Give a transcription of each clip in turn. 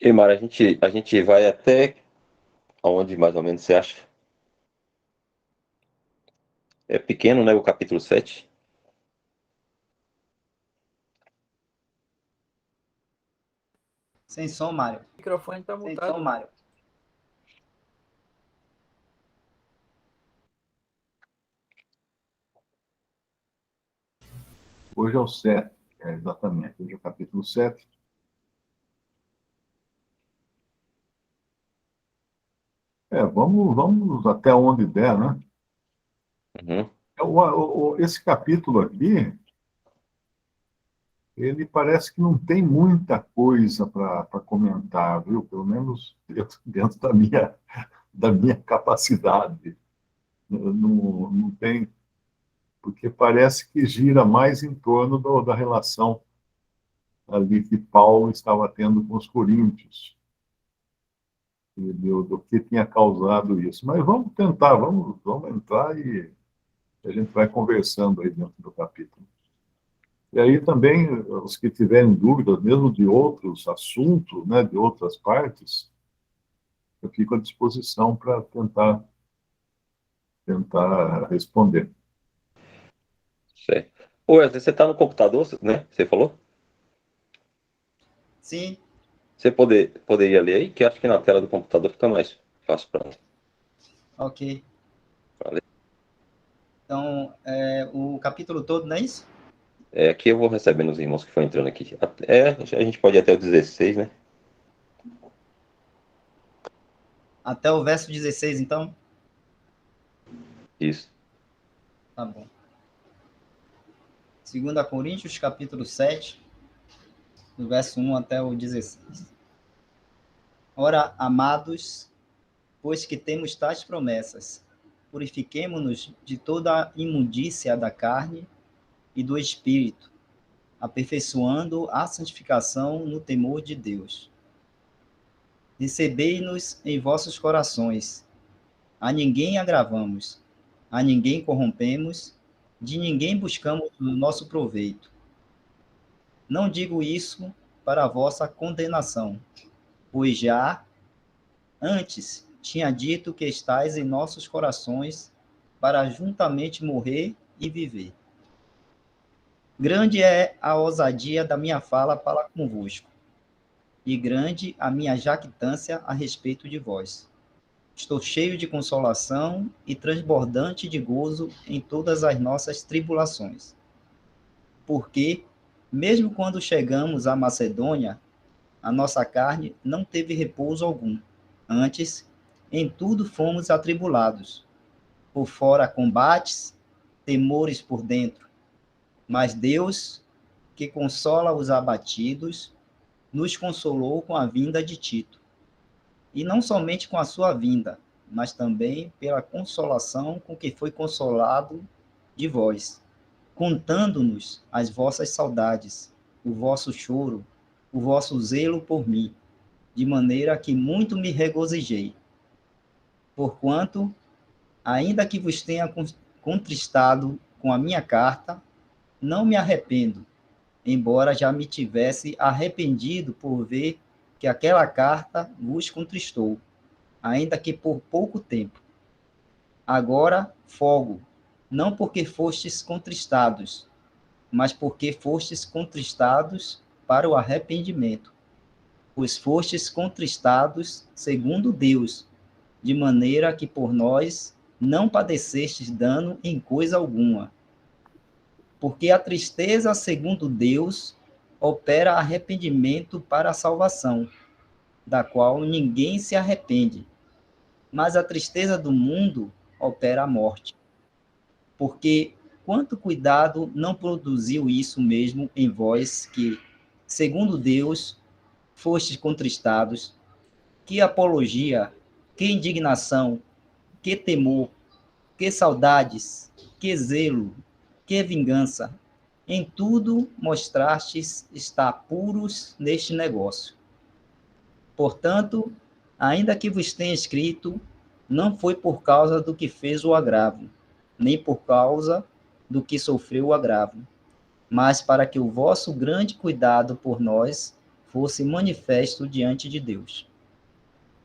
E, Mara, a gente vai até aonde mais ou menos você acha? É pequeno, né? O capítulo 7. Sem som, Mário. O microfone tá Sem mutado. som, Mário. Hoje é o 7, exatamente. Hoje é o capítulo 7. Vamos até onde der, né? Uhum. Esse capítulo aqui, ele parece que não tem muita coisa para comentar, viu? Pelo menos dentro da minha capacidade. Não tem, porque parece que gira mais em torno da relação ali que Paulo estava tendo com os coríntios, e do que tinha causado isso. Mas vamos tentar, vamos entrar e a gente vai conversando aí dentro do capítulo. E aí também, os que tiverem dúvidas, mesmo de outros assuntos, né, de outras partes, eu fico à disposição para tentar responder. Certo. Ô, Wesley, você tá no computador, né? Você falou? Sim, Você poderia ler aí? Que acho que na tela do computador fica mais fácil para ok. ler. Então, o capítulo todo, não é isso? Aqui eu vou recebendo os irmãos que foram entrando aqui. A gente pode ir até o 16, né? Até o verso 16, então? Isso. Tá bom. 2 Coríntios, capítulo 7, do verso 1 até o 16. Ora, amados, pois que temos tais promessas, purifiquemo-nos de toda a imundícia da carne e do espírito, aperfeiçoando a santificação no temor de Deus. Recebei-nos em vossos corações. A ninguém agravamos, a ninguém corrompemos, de ninguém buscamos o nosso proveito. Não digo isso para a vossa condenação, pois já antes tinha dito que estais em nossos corações para juntamente morrer e viver. Grande é a ousadia da minha fala para convosco, e grande a minha jactância a respeito de vós. Estou cheio de consolação e transbordante de gozo em todas as nossas tribulações. Porque, mesmo quando chegamos à Macedônia, a nossa carne não teve repouso algum. Antes, em tudo fomos atribulados. Por fora combates, temores por dentro. Mas Deus, que consola os abatidos, nos consolou com a vinda de Tito. E não somente com a sua vinda, mas também pela consolação com que foi consolado de vós, contando-nos as vossas saudades, o vosso choro, o vosso zelo por mim, de maneira que muito me regozijei. Porquanto, ainda que vos tenha contristado com a minha carta, não me arrependo, embora já me tivesse arrependido por ver que aquela carta vos contristou, ainda que por pouco tempo. Agora folgo, não porque fostes contristados, mas porque fostes contristados para o arrependimento, pois fostes contristados segundo Deus, de maneira que por nós não padecestes dano em coisa alguma. Porque a tristeza segundo Deus opera arrependimento para a salvação, da qual ninguém se arrepende, mas a tristeza do mundo opera a morte. Porque quanto cuidado não produziu isso mesmo em vós que, segundo Deus, fostes contristados? Que apologia, que indignação, que temor, que saudades, que zelo, que vingança. Em tudo mostrastes estar puros neste negócio. Portanto, ainda que vos tenha escrito, não foi por causa do que fez o agravo, nem por causa do que sofreu o agravo, mas para que o vosso grande cuidado por nós fosse manifesto diante de Deus.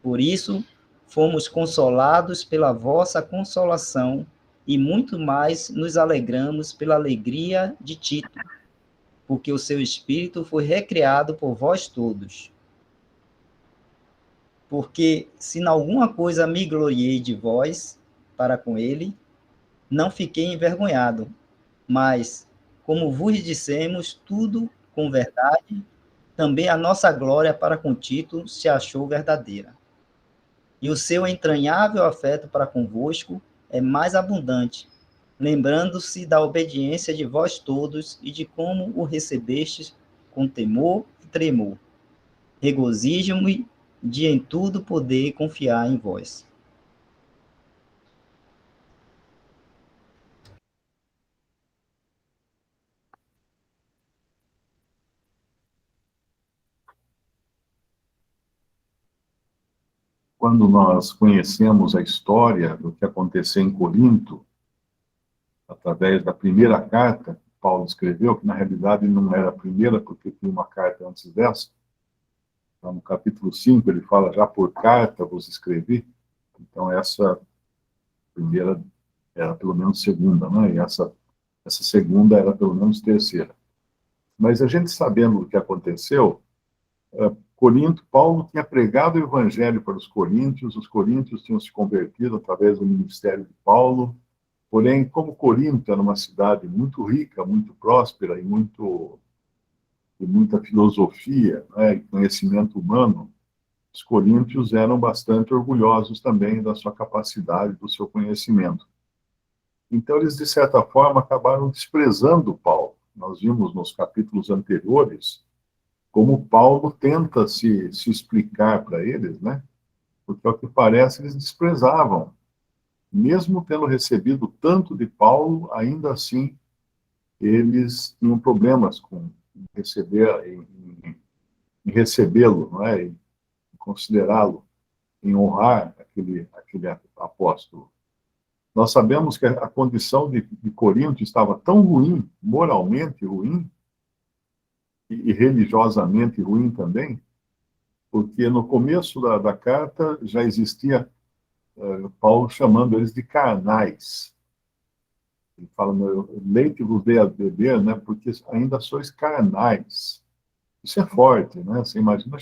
Por isso, fomos consolados pela vossa consolação e muito mais nos alegramos pela alegria de Tito, porque o seu espírito foi recriado por vós todos. Porque se em alguma coisa me gloriei de vós, para com ele, não fiquei envergonhado, mas, como vos dissemos tudo com verdade, também a nossa glória para com Tito se achou verdadeira. E o seu entranhável afeto para convosco é mais abundante, lembrando-se da obediência de vós todos e de como o recebestes com temor e tremor. Regozijo-me de em tudo poder confiar em vós. Quando nós conhecemos a história do que aconteceu em Corinto, através da primeira carta que Paulo escreveu, que na realidade não era a primeira, porque tinha uma carta antes dessa, então, no capítulo 5 ele fala, já por carta vos escrevi, então essa primeira era pelo menos segunda, né? E essa segunda era pelo menos terceira. Mas a gente sabendo o que aconteceu, Corinto, Paulo tinha pregado o evangelho para os coríntios tinham se convertido através do ministério de Paulo, porém, como Corinto era uma cidade muito rica, muito próspera e muita filosofia, né, e conhecimento humano, os coríntios eram bastante orgulhosos também da sua capacidade, do seu conhecimento. Então, eles, de certa forma, acabaram desprezando Paulo. Nós vimos nos capítulos anteriores como Paulo tenta se explicar para eles, né? Porque, ao que parece, eles desprezavam. Mesmo tendo recebido tanto de Paulo, ainda assim, eles tinham problemas com em recebê-lo, não é? Em considerá-lo, em honrar aquele apóstolo. Nós sabemos que a condição de Corinto estava tão ruim, moralmente ruim, e religiosamente ruim também, porque no começo da carta já existia Paulo chamando eles de carnais. Ele fala, leite vos dei a beber, né, porque ainda sois carnais. Isso é forte, né? Você imagina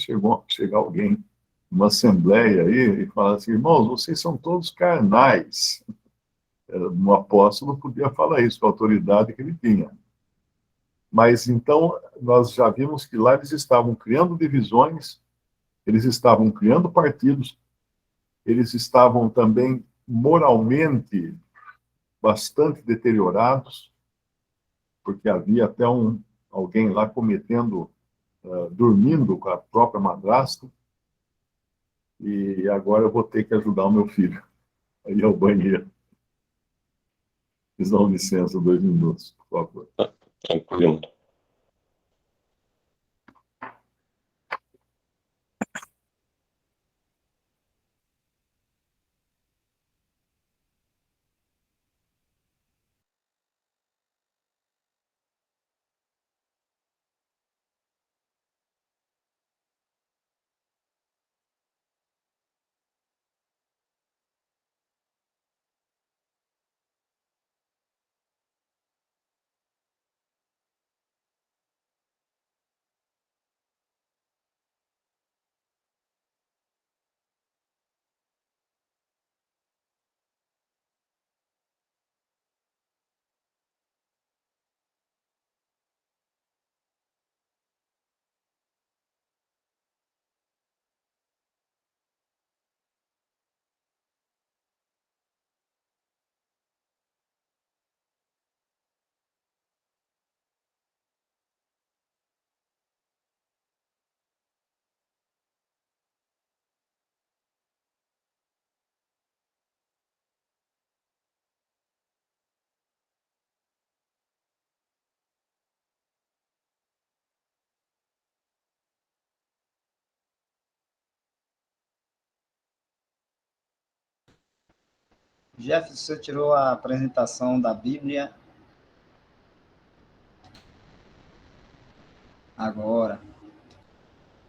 chegar alguém numa assembleia aí e falar assim, irmãos, vocês são todos carnais. Um apóstolo podia falar isso com a autoridade que ele tinha. Mas então nós já vimos que lá eles estavam criando divisões, eles estavam criando partidos, eles estavam também moralmente bastante deteriorados, porque havia até alguém lá dormindo com a própria madrasta, e agora eu vou ter que ajudar o meu filho a ir ao banheiro. Vocês dão licença, 2 minutos, por favor. Tranquilo. Jeff, você tirou a apresentação da Bíblia agora.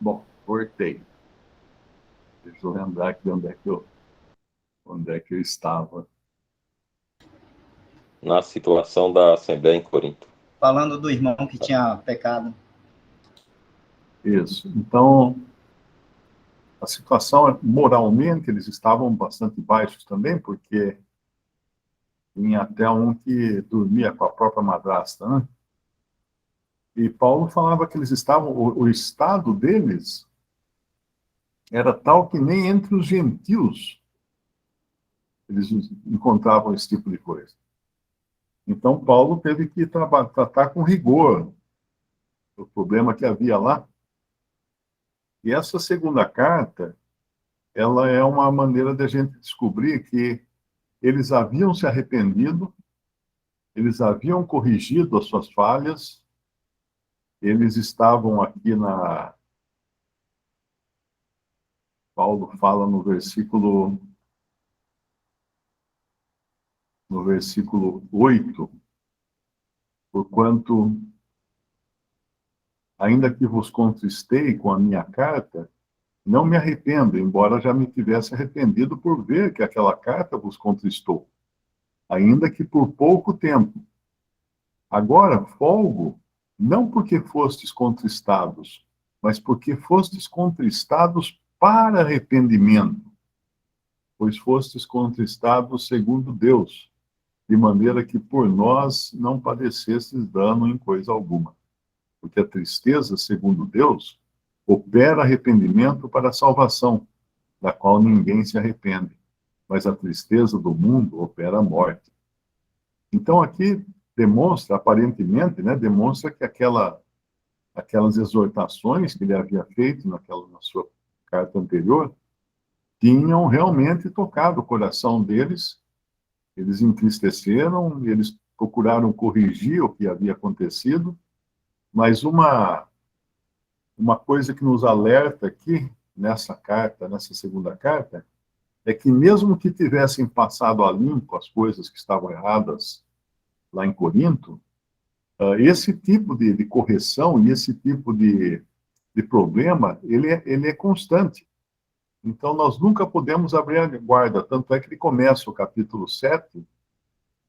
Bom, voltei. Deixa eu lembrar aqui onde é que eu estava. Na situação da Assembleia em Corinto. Falando do irmão que tinha pecado. Isso. Então, a situação, moralmente, eles estavam bastante baixos também, porque tinha até um que dormia com a própria madrasta, né? E Paulo falava que eles estavam, o estado deles era tal que nem entre os gentios eles encontravam esse tipo de coisa. Então, Paulo teve que tratar com rigor o problema que havia lá. E essa segunda carta, ela é uma maneira de a gente descobrir que eles haviam se arrependido, eles haviam corrigido as suas falhas, eles estavam aqui na... Paulo fala no versículo 8, porquanto, ainda que vos contristei com a minha carta, não me arrependo, embora já me tivesse arrependido por ver que aquela carta vos contristou, ainda que por pouco tempo. Agora folgo, não porque fostes contristados, mas porque fostes contristados para arrependimento, pois fostes contristados segundo Deus, de maneira que por nós não padecestes dano em coisa alguma. Porque a tristeza, segundo Deus, opera arrependimento para a salvação, da qual ninguém se arrepende, mas a tristeza do mundo opera a morte. Então aqui demonstra, aparentemente, né, demonstra que aquelas exortações que ele havia feito na sua carta anterior tinham realmente tocado o coração deles, eles entristeceram, eles procuraram corrigir o que havia acontecido, mas uma coisa que nos alerta aqui, nessa carta, nessa segunda carta, é que mesmo que tivessem passado a limpo as coisas que estavam erradas lá em Corinto, esse tipo de correção e esse tipo de problema, ele é constante. Então, nós nunca podemos abrir a guarda. Tanto é que ele começa o capítulo 7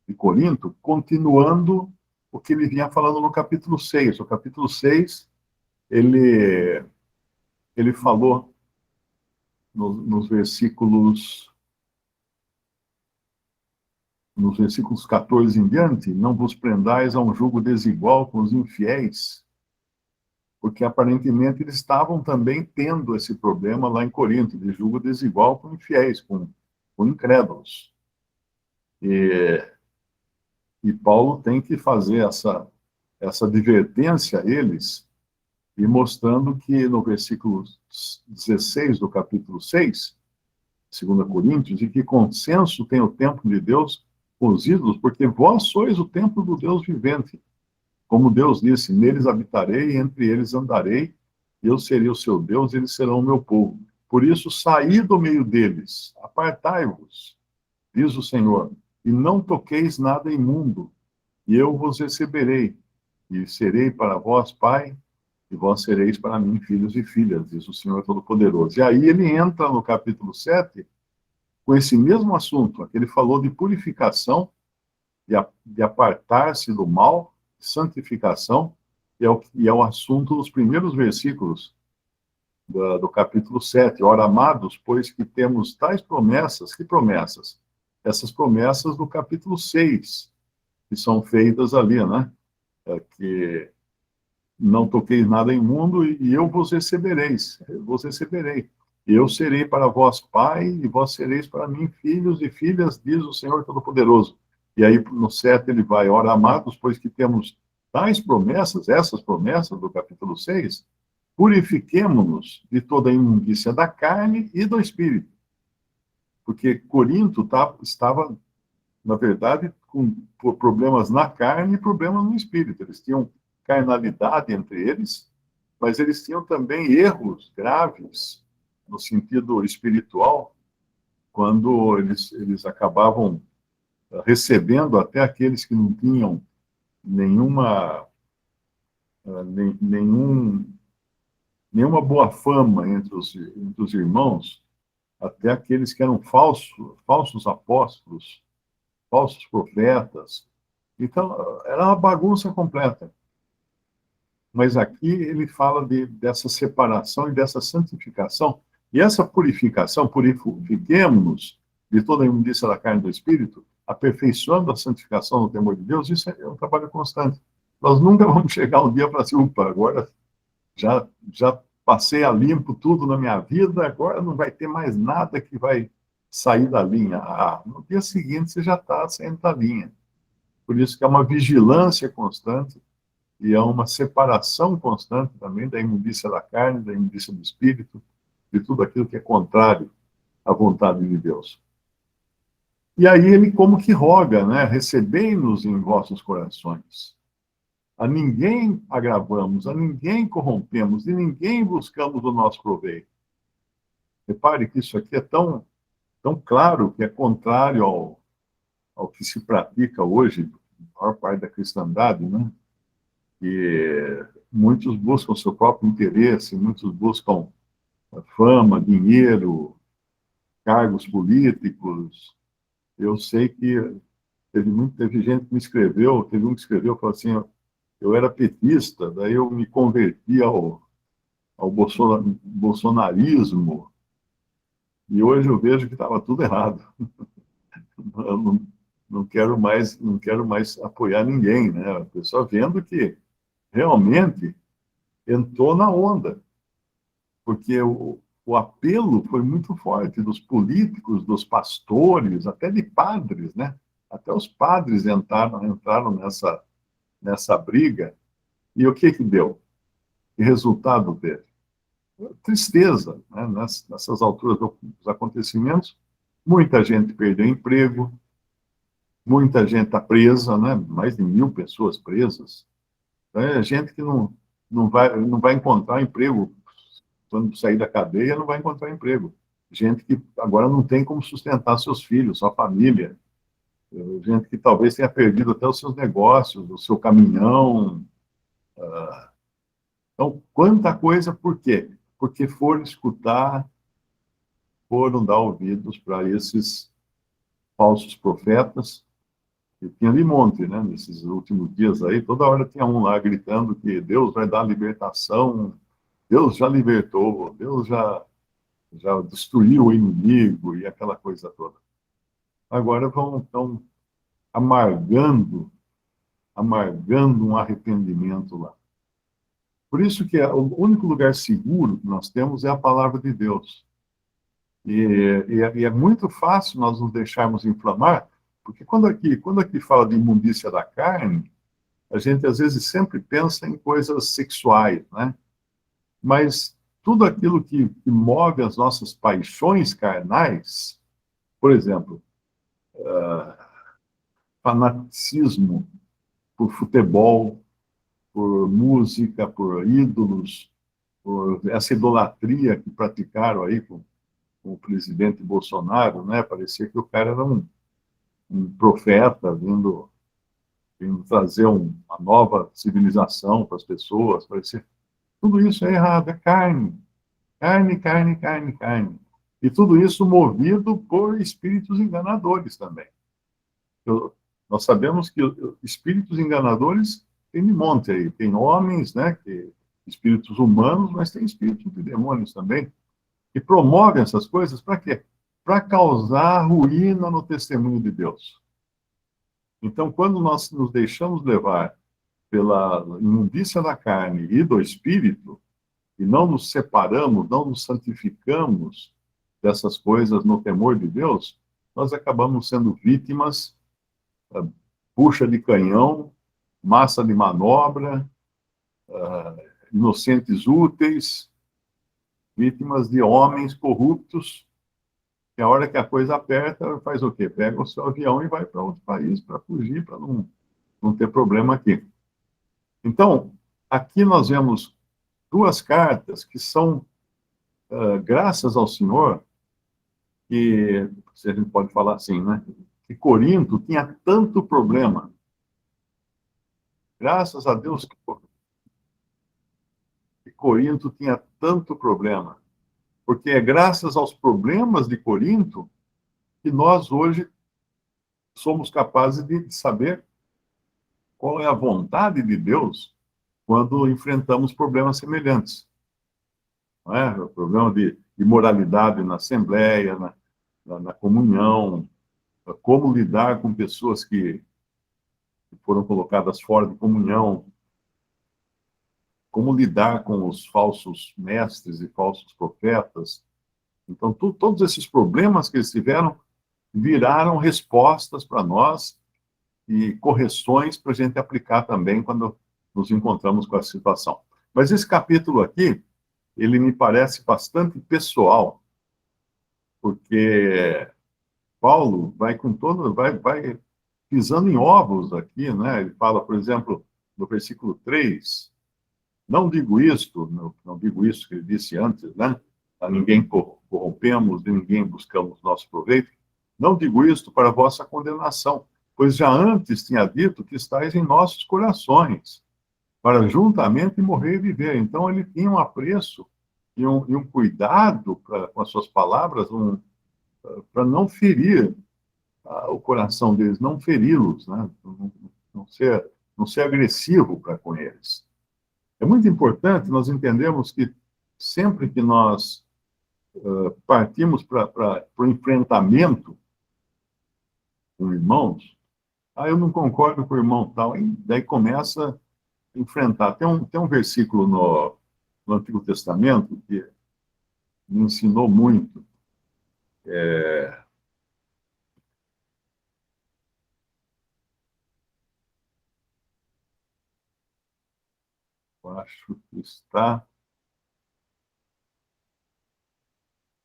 de Corinto, continuando o que ele vinha falando no capítulo 6. O capítulo 6, ele falou nos versículos 14 em diante, não vos prendais a um jugo desigual com os infiéis, porque aparentemente eles estavam também tendo esse problema lá em Corinto, de jugo desigual com infiéis, com incrédulos. E Paulo tem que fazer essa advertência a eles, e mostrando que no versículo 16 do capítulo 6, 2 Coríntios, de que consenso tem o templo de Deus com os ídolos, porque vós sois o templo do Deus vivente. Como Deus disse, neles habitarei, entre eles andarei, eu serei o seu Deus, eles serão o meu povo. Por isso, saí do meio deles, apartai-vos, diz o Senhor, e não toqueis nada imundo, e eu vos receberei, e serei para vós pai, e vós sereis para mim filhos e filhas, diz o Senhor Todo-Poderoso. E aí ele entra no capítulo 7 com esse mesmo assunto, que ele falou de purificação, de apartar-se do mal, santificação, e é o assunto dos primeiros versículos do capítulo 7. Ora, amados, pois que temos tais promessas, que promessas? Essas promessas do capítulo 6, que são feitas ali, né? Que não toqueis nada imundo, e eu vos recebereis, eu vos receberei. Eu serei para vós pai, e vós sereis para mim filhos e filhas, diz o Senhor Todo-Poderoso. E aí no 7 ele vai, ora, amados, pois que temos tais promessas, essas promessas do capítulo 6, purifiquemo-nos de toda a imundícia da carne e do espírito. Porque Corinto estava, na verdade, com problemas na carne e problemas no espírito. Eles tinham carnalidade entre eles, mas eles tinham também erros graves no sentido espiritual, quando eles acabavam recebendo até aqueles que não tinham nenhuma, nenhum nenhuma boa fama entre os irmãos, até aqueles que eram falsos apóstolos, falsos profetas. Então, era uma bagunça completa. Mas aqui ele fala dessa separação e dessa santificação. E essa purificação, purifiquemos-nos de toda a imundícia da carne e do espírito, aperfeiçoando a santificação no temor de Deus, isso é um trabalho constante. Nós nunca vamos chegar um dia para assim, opa, agora já passei a limpo tudo na minha vida, agora não vai ter mais nada que vai sair da linha. No dia seguinte você já está saindo da linha. Por isso que é uma vigilância constante e é uma separação constante também da imundícia da carne, da imundícia do espírito, de tudo aquilo que é contrário à vontade de Deus. E aí ele como que roga, né? Recebei-nos em vossos corações. A ninguém agravamos, a ninguém corrompemos, e ninguém buscamos o nosso proveito. Repare que isso aqui é tão claro que é contrário ao que se pratica hoje, a maior parte da cristandade, né? E muitos buscam seu próprio interesse, muitos buscam fama, dinheiro, cargos políticos. Eu sei que teve gente que me escreveu, teve um que escreveu, falou assim, eu era petista, daí eu me converti ao bolsonarismo, e hoje eu vejo que estava tudo errado. Eu não quero mais apoiar ninguém, né? A pessoa vendo que realmente entrou na onda, porque o apelo foi muito forte dos políticos, dos pastores, até de padres, né? Até os padres entraram nessa briga. E o que deu? Que resultado teve? Tristeza, né? Nessas alturas dos acontecimentos, muita gente perdeu emprego, muita gente está presa, né? Mais de 1.000 pessoas presas. É gente que não vai encontrar emprego. Quando sair da cadeia, não vai encontrar emprego. Gente que agora não tem como sustentar seus filhos, sua família. Gente que talvez tenha perdido até os seus negócios, o seu caminhão. Então, quanta coisa, por quê? Porque foram dar ouvidos para esses falsos profetas, que tinha de monte, né? Nesses últimos dias aí, toda hora tinha um lá gritando que Deus vai dar libertação, Deus já libertou, Deus já destruiu o inimigo e aquela coisa toda. Agora estão amargando um arrependimento lá. Por isso que o único lugar seguro que nós temos é a palavra de Deus. E é muito fácil nós nos deixarmos inflamar, porque quando aqui fala de imundícia da carne, a gente às vezes sempre pensa em coisas sexuais, né? Mas tudo aquilo que move as nossas paixões carnais, por exemplo, fanaticismo por futebol, por música, por ídolos, por essa idolatria que praticaram aí com o presidente Bolsonaro, né? Parecia que o cara era um profeta vindo trazer uma nova civilização para as pessoas. Parecia... Tudo isso é errado, é carne. Carne, carne, carne, carne. E tudo isso movido por espíritos enganadores também. Nós sabemos que espíritos enganadores tem de monte aí. Tem homens, né, espíritos humanos, mas tem espíritos de demônios também, que promovem essas coisas para quê? Para causar ruína no testemunho de Deus. Então, quando nós nos deixamos levar pela imundícia da carne e do espírito, e não nos separamos, não nos santificamos dessas coisas no temor de Deus, nós acabamos sendo vítimas, bucha de canhão, massa de manobra, inocentes úteis, vítimas de homens corruptos, que a hora que a coisa aperta, faz o quê? Pega o seu avião e vai para outro país para fugir, para não ter problema aqui. Então, aqui nós vemos duas cartas que são, graças ao Senhor, que, se a gente pode falar assim, né? Que Corinto tinha tanto problema. Graças a Deus que Corinto tinha tanto problema? Porque é graças aos problemas de Corinto que nós hoje somos capazes de saber qual é a vontade de Deus quando enfrentamos problemas semelhantes. Não é? O problema de imoralidade na assembleia, na comunhão, como lidar com pessoas que foram colocadas fora de comunhão, como lidar com os falsos mestres e falsos profetas. Então, todos esses problemas que eles tiveram viraram respostas para nós e correções para a gente aplicar também quando nos encontramos com essa situação. Mas esse capítulo aqui, ele me parece bastante pessoal, porque Paulo vai com todo, vai pisando em ovos aqui, né? Ele fala, por exemplo, no versículo 3, não digo isto, não digo isso que ele disse antes, né? A ninguém corrompemos, de ninguém buscamos nosso proveito. Não digo isto para vossa condenação, pois já antes tinha dito que estáis em nossos corações, para juntamente morrer e viver. Então ele tinha um apreço e um cuidado com as suas palavras, para não ferir o coração deles, não feri-los, né? Não ser agressivo para com eles. É muito importante nós entendermos que sempre que nós partimos para o enfrentamento com irmãos, eu não concordo com o irmão tal, e daí começa a enfrentar. Tem um versículo no Antigo Testamento que me ensinou muito. Eu acho que está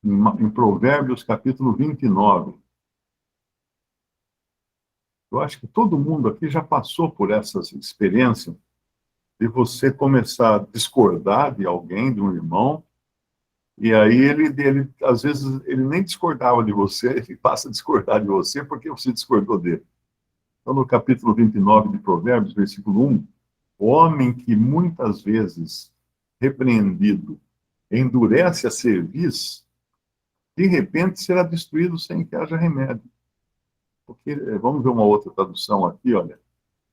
em Provérbios, capítulo 29. Eu acho que todo mundo aqui já passou por essas experiências de você começar a discordar de alguém, de um irmão, e aí ele às vezes, ele nem discordava de você, ele passa a discordar de você porque você discordou dele. Então, no capítulo 29 de Provérbios, versículo 1, o homem que muitas vezes, repreendido, endurece a cerviz, de repente será destruído sem que haja remédio. Porque, vamos ver uma outra tradução aqui, olha.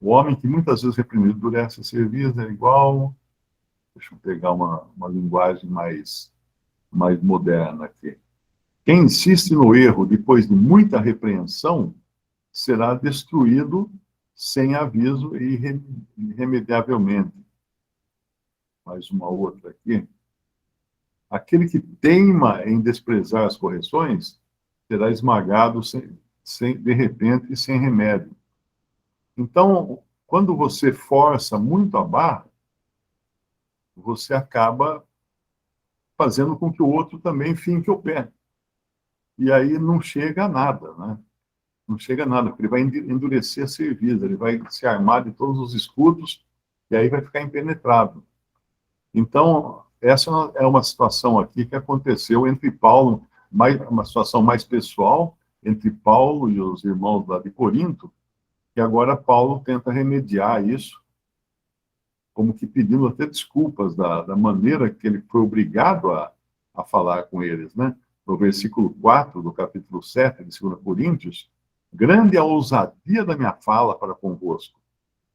O homem que muitas vezes reprimido endurece a cerviz é igual. Deixa eu pegar uma linguagem mais moderna aqui. Quem insiste no erro depois de muita repreensão será destruído sem aviso e irremediavelmente. Mais uma outra aqui. Aquele que teima em desprezar as correções será esmagado de repente e sem remédio. Então, quando você força muito a barra, você acaba fazendo com que o outro também finque o pé. E aí não chega a nada, né? Não chega a nada, porque ele vai endurecer a cerviz, ele vai se armar de todos os escudos e aí vai ficar impenetrável. Então, essa é uma situação aqui que aconteceu entre Paulo, uma situação mais pessoal, entre Paulo e os irmãos lá de Corinto, e agora Paulo tenta remediar isso, como que pedindo até desculpas da maneira que ele foi obrigado a falar com eles, né? No versículo 4 do capítulo 7 de 2 Coríntios, grande é a ousadia da minha fala para convosco,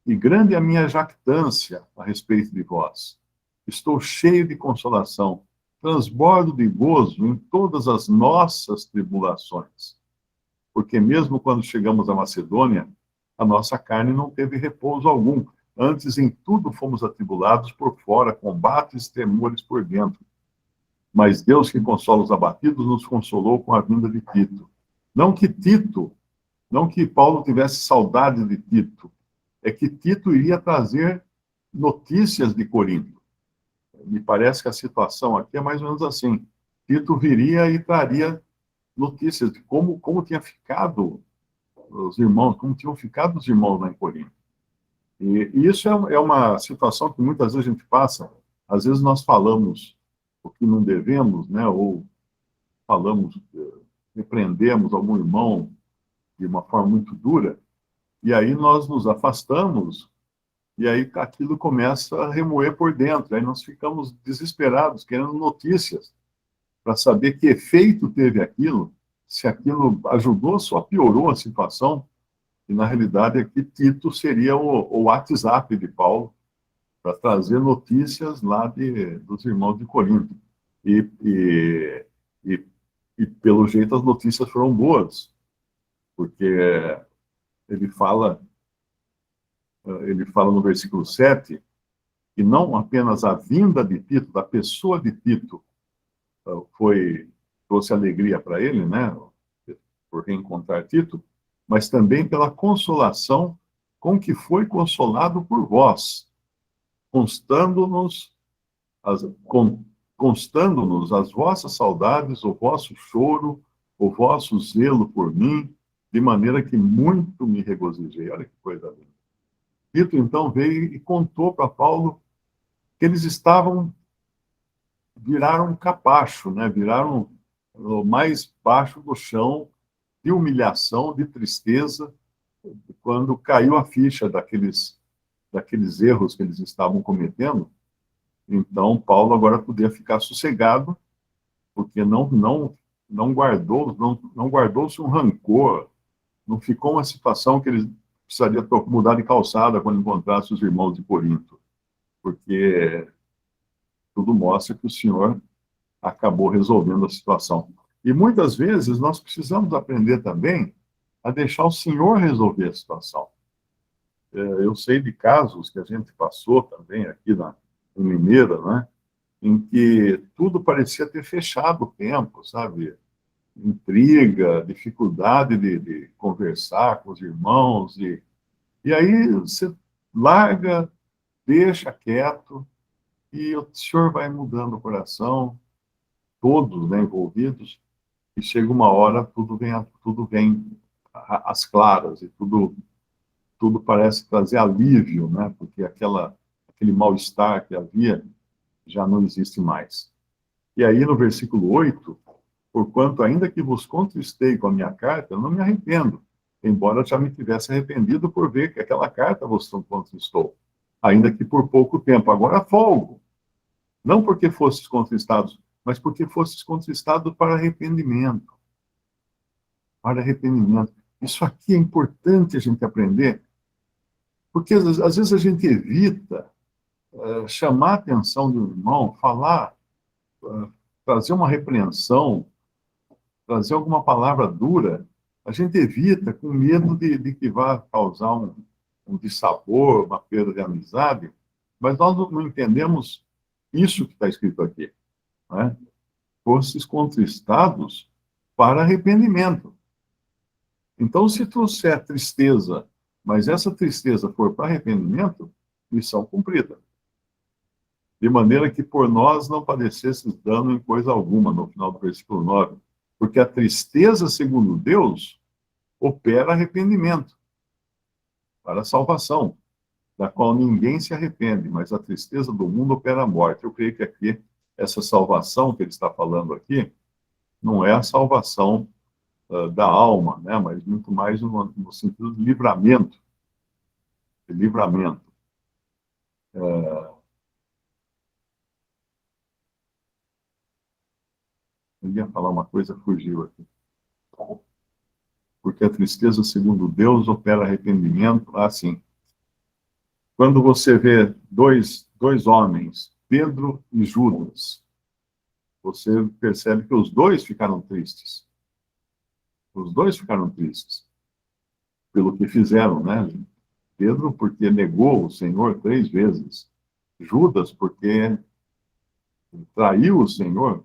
e grande é a minha jactância a respeito de vós. Estou cheio de consolação, transbordo de gozo em todas as nossas tribulações. Porque mesmo quando chegamos à Macedônia, a nossa carne não teve repouso algum. Antes, em tudo, fomos atribulados por fora, combates e temores por dentro. Mas Deus, que consola os abatidos, nos consolou com a vinda de Tito. Não que Paulo tivesse saudade de Tito, é que Tito iria trazer notícias de Corinto. Me parece que a situação aqui é mais ou menos assim. Tito viria e traria notícias de como tinha ficado os irmãos, como tinham ficado os irmãos lá em Corinto. E isso é uma situação que muitas vezes a gente passa. Às vezes nós falamos o que não devemos, né? Ou falamos, repreendemos algum irmão de uma forma muito dura, e aí nós nos afastamos E aí aquilo começa a remoer por dentro. Aí nós ficamos desesperados, querendo notícias, para saber que efeito teve aquilo, se aquilo ajudou, só piorou a situação. E na realidade aqui Tito seria o WhatsApp de Paulo, para trazer notícias lá dos irmãos de Corinto. E, e, e, e, pelo jeito, as notícias foram boas, porque ele fala, ele fala no versículo 7 que não apenas a vinda de Tito, da pessoa de Tito, trouxe alegria para ele, né, por reencontrar Tito, mas também pela consolação com que foi consolado por vós, constando-nos as, constando-nos as vossas saudades, o vosso choro, o vosso zelo por mim, de maneira que muito me regozijei. Olha que coisa linda. Tito, então, veio e contou para Paulo que eles viraram um capacho, né? Viraram o mais baixo do chão de humilhação, de tristeza, quando caiu a ficha daqueles erros que eles estavam cometendo. Então, Paulo agora podia ficar sossegado, porque não guardou-se um rancor, não ficou uma situação que ele precisaria mudar de calçada quando encontrasse os irmãos de Corinto, porque tudo mostra que o Senhor acabou resolvendo a situação. E muitas vezes nós precisamos aprender também a deixar o Senhor resolver a situação. Eu sei de casos que a gente passou também aqui em Mineira, né, em que tudo parecia ter fechado o tempo, sabe? Intriga, dificuldade de conversar com os irmãos, e aí você larga, deixa quieto, e o Senhor vai mudando o coração, todos, né, envolvidos, e chega uma hora, tudo vem às claras, e tudo parece trazer alívio, né, porque aquele mal-estar que havia já não existe mais. E aí, no versículo 8, porquanto ainda que vos contristei com a minha carta, eu não me arrependo, embora já me tivesse arrependido por ver que aquela carta vos contristou, ainda que por pouco tempo. Agora folgo, não porque fostes contristados, mas porque fostes contristados para arrependimento. Para arrependimento. Isso aqui é importante a gente aprender, porque às vezes a gente evita chamar a atenção do irmão, falar, trazer uma repreensão, trazer alguma palavra dura, a gente evita com medo de que vá causar um dissabor, uma perda de amizade, mas nós não entendemos isso que está escrito aqui. Né? Fostes contristados para arrependimento. Então, se trouxer tristeza, mas essa tristeza for para arrependimento, missão cumprida. De maneira que por nós não padecesses dano em coisa alguma, no final do versículo 9. Porque a tristeza, segundo Deus, opera arrependimento para a salvação, da qual ninguém se arrepende, mas a tristeza do mundo opera a morte. Eu creio que aqui, essa salvação que ele está falando aqui, não é a salvação da alma, né, mas muito mais no sentido de livramento. De livramento. Eu ia falar uma coisa, fugiu aqui. Porque a tristeza, segundo Deus, opera arrependimento. Assim, quando você vê dois homens, Pedro e Judas, você percebe que os dois ficaram tristes. Os dois ficaram tristes pelo que fizeram, né? Pedro, porque negou o Senhor 3 vezes. Judas, porque traiu o Senhor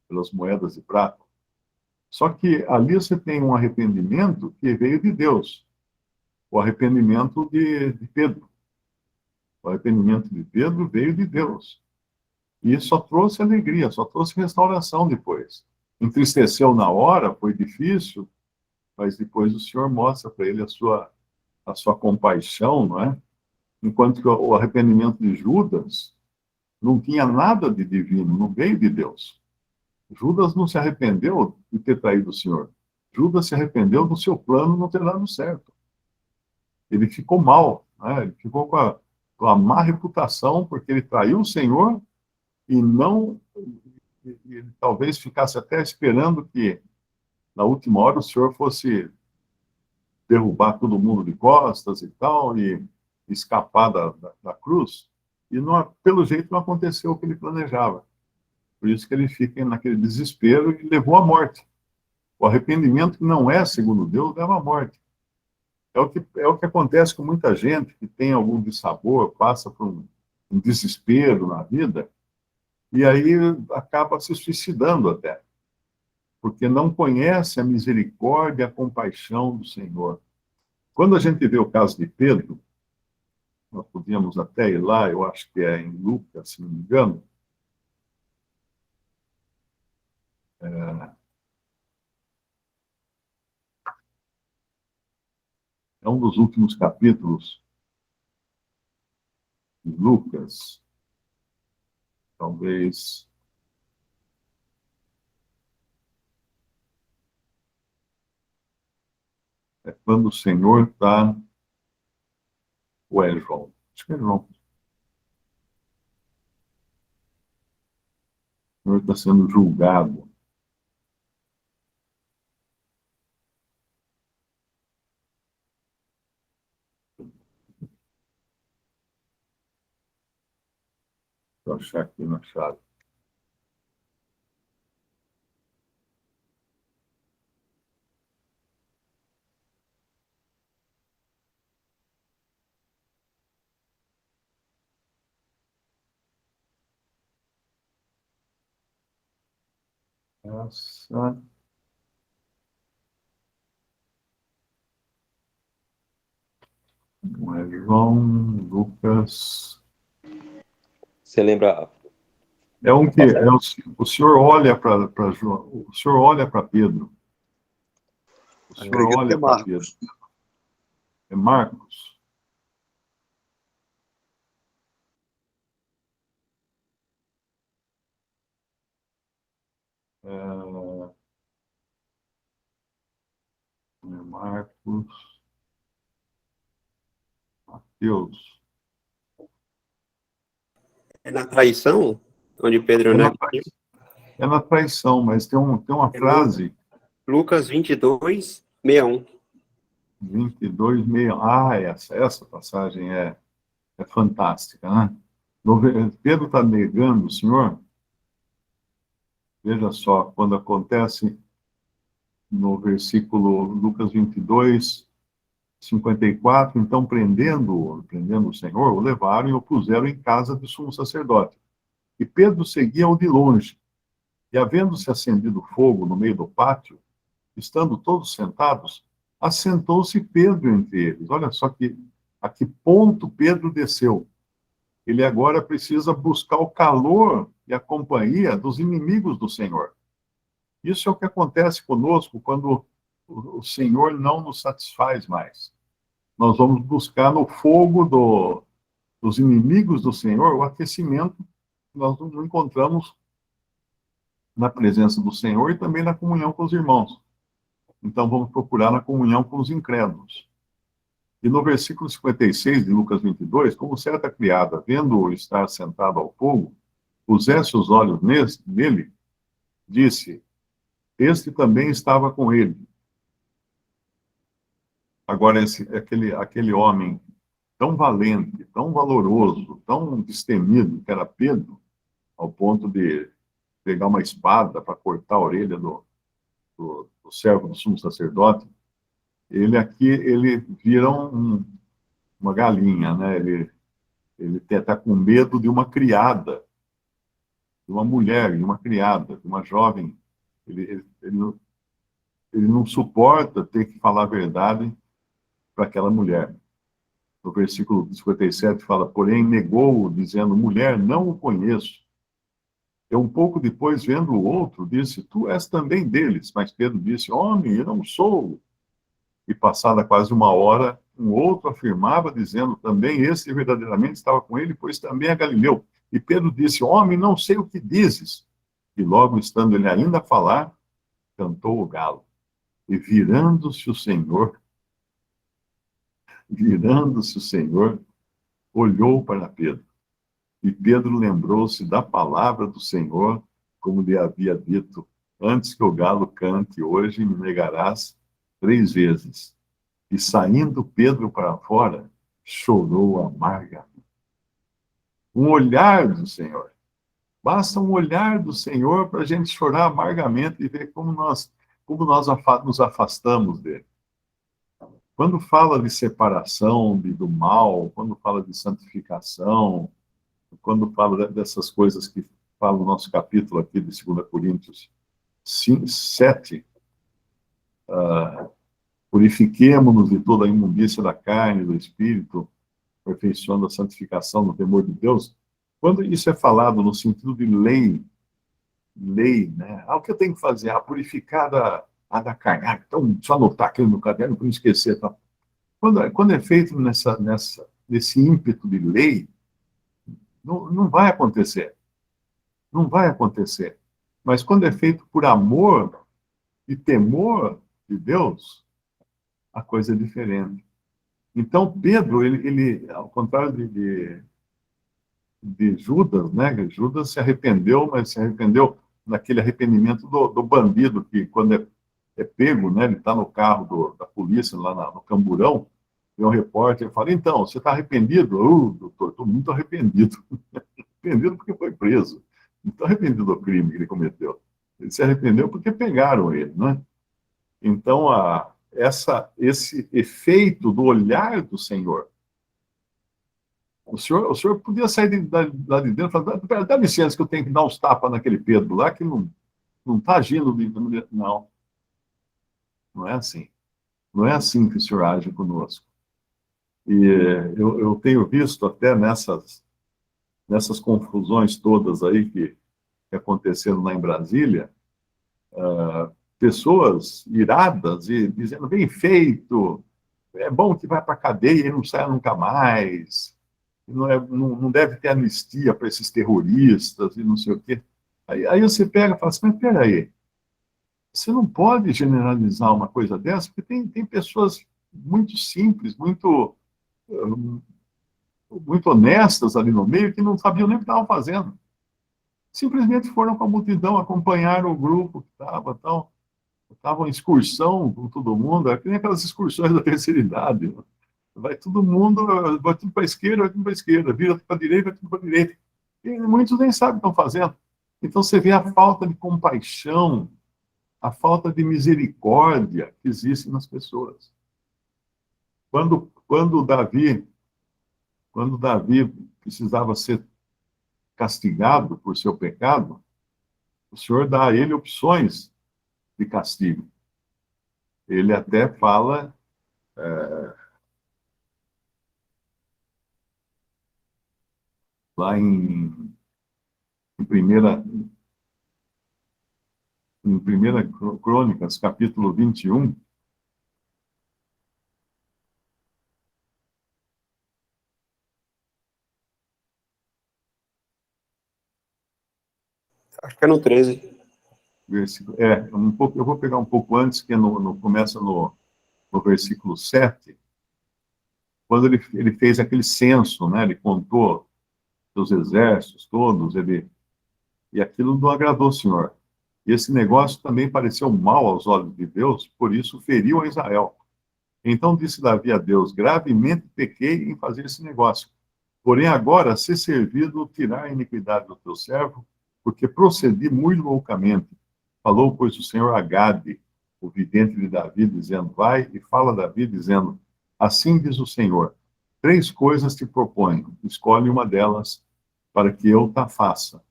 pelas moedas de prata. Só que ali você tem um arrependimento que veio de Deus. O arrependimento de Pedro. O arrependimento de Pedro veio de Deus. E só trouxe alegria, só trouxe restauração depois. Entristeceu na hora, foi difícil, mas depois o Senhor mostra para ele a sua compaixão, não é? Enquanto que o arrependimento de Judas não tinha nada de divino, não veio de Deus. Judas não se arrependeu de ter traído o Senhor. Judas se arrependeu do seu plano não ter dado certo. Ele ficou mal, né? Ele ficou com a má reputação porque ele traiu o Senhor e não... ele talvez ficasse até esperando que, na última hora, o Senhor fosse derrubar todo mundo de costas e tal, e escapar da cruz. E, não, pelo jeito, não aconteceu o que ele planejava. Por isso que ele fica naquele desespero e levou à morte. O arrependimento que não é segundo Deus leva à morte. É o que acontece com muita gente que tem algum dissabor, passa por um desespero na vida, e aí acaba se suicidando até, porque não conhece a misericórdia e a compaixão do Senhor. Quando a gente vê o caso de Pedro, nós podíamos até ir lá, eu acho que é em Lucas, se não me engano, é um dos últimos capítulos de Lucas, talvez... é quando o Senhor está... ou é João? Acho que é João. O Senhor está sendo julgado. Vou achar aqui na chave. Essa... não é João, Lucas... Você lembra? É um que é o senhor olha para João, o senhor olha para Pedro. O senhor Acredito que olha é para Marcos. Pedro. É Marcos. É Marcos. Mateus. É na traição, onde Pedro É na, nega. é na traição, mas tem uma frase... Lucas 22, 61. 22, meio... Ah, essa passagem é fantástica, né? Pedro está negando o Senhor. Veja só, quando acontece no versículo Lucas 22, 54, então, prendendo o Senhor, o levaram e o puseram em casa do sumo sacerdote. E Pedro seguia-o de longe. E, havendo-se acendido fogo no meio do pátio, estando todos sentados, assentou-se Pedro entre eles. Olha só a que ponto Pedro desceu. Ele agora precisa buscar o calor e a companhia dos inimigos do Senhor. Isso é o que acontece conosco quando o Senhor não nos satisfaz mais. Nós vamos buscar no fogo dos inimigos do Senhor o aquecimento que nós não encontramos na presença do Senhor e também na comunhão com os irmãos. Então vamos procurar na comunhão com os incrédulos. E no versículo 56 de Lucas 22, como certa criada, vendo-o estar sentado ao fogo, pusesse os olhos nele, disse: este também estava com ele. Agora, aquele homem tão valente, tão valoroso, tão destemido, que era Pedro, ao ponto de pegar uma espada para cortar a orelha do servo do sumo sacerdote, ele vira uma galinha, né? Ele está com medo de uma criada, de uma mulher, de uma criada, de uma jovem. Ele não suporta ter que falar a verdade para aquela mulher. No versículo 57 fala, porém negou-o, dizendo, mulher, não o conheço. E um pouco depois, vendo o outro, disse, tu és também deles. Mas Pedro disse, homem, eu não sou. E passada quase uma hora, um outro afirmava, dizendo, também esse verdadeiramente estava com ele, pois também é Galileu. E Pedro disse, homem, não sei o que dizes. E logo, estando ele ainda a falar, cantou o galo. E virando-se o Senhor, Virando-se o Senhor, olhou para Pedro. E Pedro lembrou-se da palavra do Senhor, como lhe havia dito: antes que o galo cante, hoje me negarás 3 vezes. E saindo Pedro para fora, chorou amargamente. Um olhar do Senhor. Basta um olhar do Senhor para a gente chorar amargamente e ver como nós nos afastamos dele. Quando fala de separação do mal, quando fala de santificação, quando fala dessas coisas que fala no nosso capítulo aqui de 2 Coríntios 7, purifiquemo-nos de toda a imundícia da carne e do espírito, aperfeiçoando a santificação no temor de Deus. Quando isso é falado no sentido de lei, né? O que eu tenho que fazer? Purificar da carne. Então, deixa eu anotar aqui no caderno para não esquecer. Tá? Quando é feito nesse ímpeto de lei, não vai acontecer. Não vai acontecer. Mas quando é feito por amor e temor de Deus, a coisa é diferente. Então, Pedro, ele ao contrário de Judas, né? Judas se arrependeu, mas se arrependeu naquele arrependimento do bandido, que quando é pego, né? Ele está no carro da polícia, lá no Camburão, e um repórter fala: então, você está arrependido? Doutor, estou muito arrependido. Arrependido porque foi preso. Não estou arrependido do crime que ele cometeu. Ele se arrependeu porque pegaram ele, né? Então, esse efeito do olhar do Senhor. O senhor podia sair lá de dentro e falar: dá licença que eu tenho que dar uns tapas naquele Pedro lá, que não está agindo. Não. Não é assim. Não é assim que o Senhor age conosco. E eu tenho visto até nessas confusões todas aí que aconteceram lá em Brasília, pessoas iradas e dizendo: bem feito, é bom que vai para a cadeia e não saia nunca mais, não deve ter anistia para esses terroristas e não sei o quê. Aí você pega e fala assim: mas peraí, você não pode generalizar uma coisa dessa, porque tem pessoas muito simples, muito honestas ali no meio, que não sabiam nem o que estavam fazendo. Simplesmente foram com a multidão, acompanharam o grupo que estava em excursão com todo mundo, é que nem aquelas excursões da terceira idade. Né? Vai todo mundo, vai tudo para a esquerda, vai tudo para a esquerda, vira para a direita, vai tudo para a direita. E muitos nem sabem o que estão fazendo. Então você vê a falta de compaixão, a falta de misericórdia que existe nas pessoas. Quando Davi precisava ser castigado por seu pecado, o Senhor dá a ele opções de castigo. Ele até fala lá em primeira Crônicas, capítulo 21, Acho que é no 13. eu vou pegar um pouco antes, que começa no versículo 7, quando ele fez aquele censo, né? Ele contou os exércitos todos, e aquilo não agradou o Senhor. E esse negócio também pareceu mal aos olhos de Deus, por isso feriu a Israel. Então disse Davi a Deus: gravemente pequei em fazer esse negócio. Porém agora, se servido, tirar a iniquidade do teu servo, porque procedi muito loucamente. Falou, pois, o Senhor a Gade, o vidente de Davi, dizendo: vai, e fala a Davi, dizendo: assim diz o Senhor, 3 coisas te proponho, escolhe uma delas, para que eu ta faça.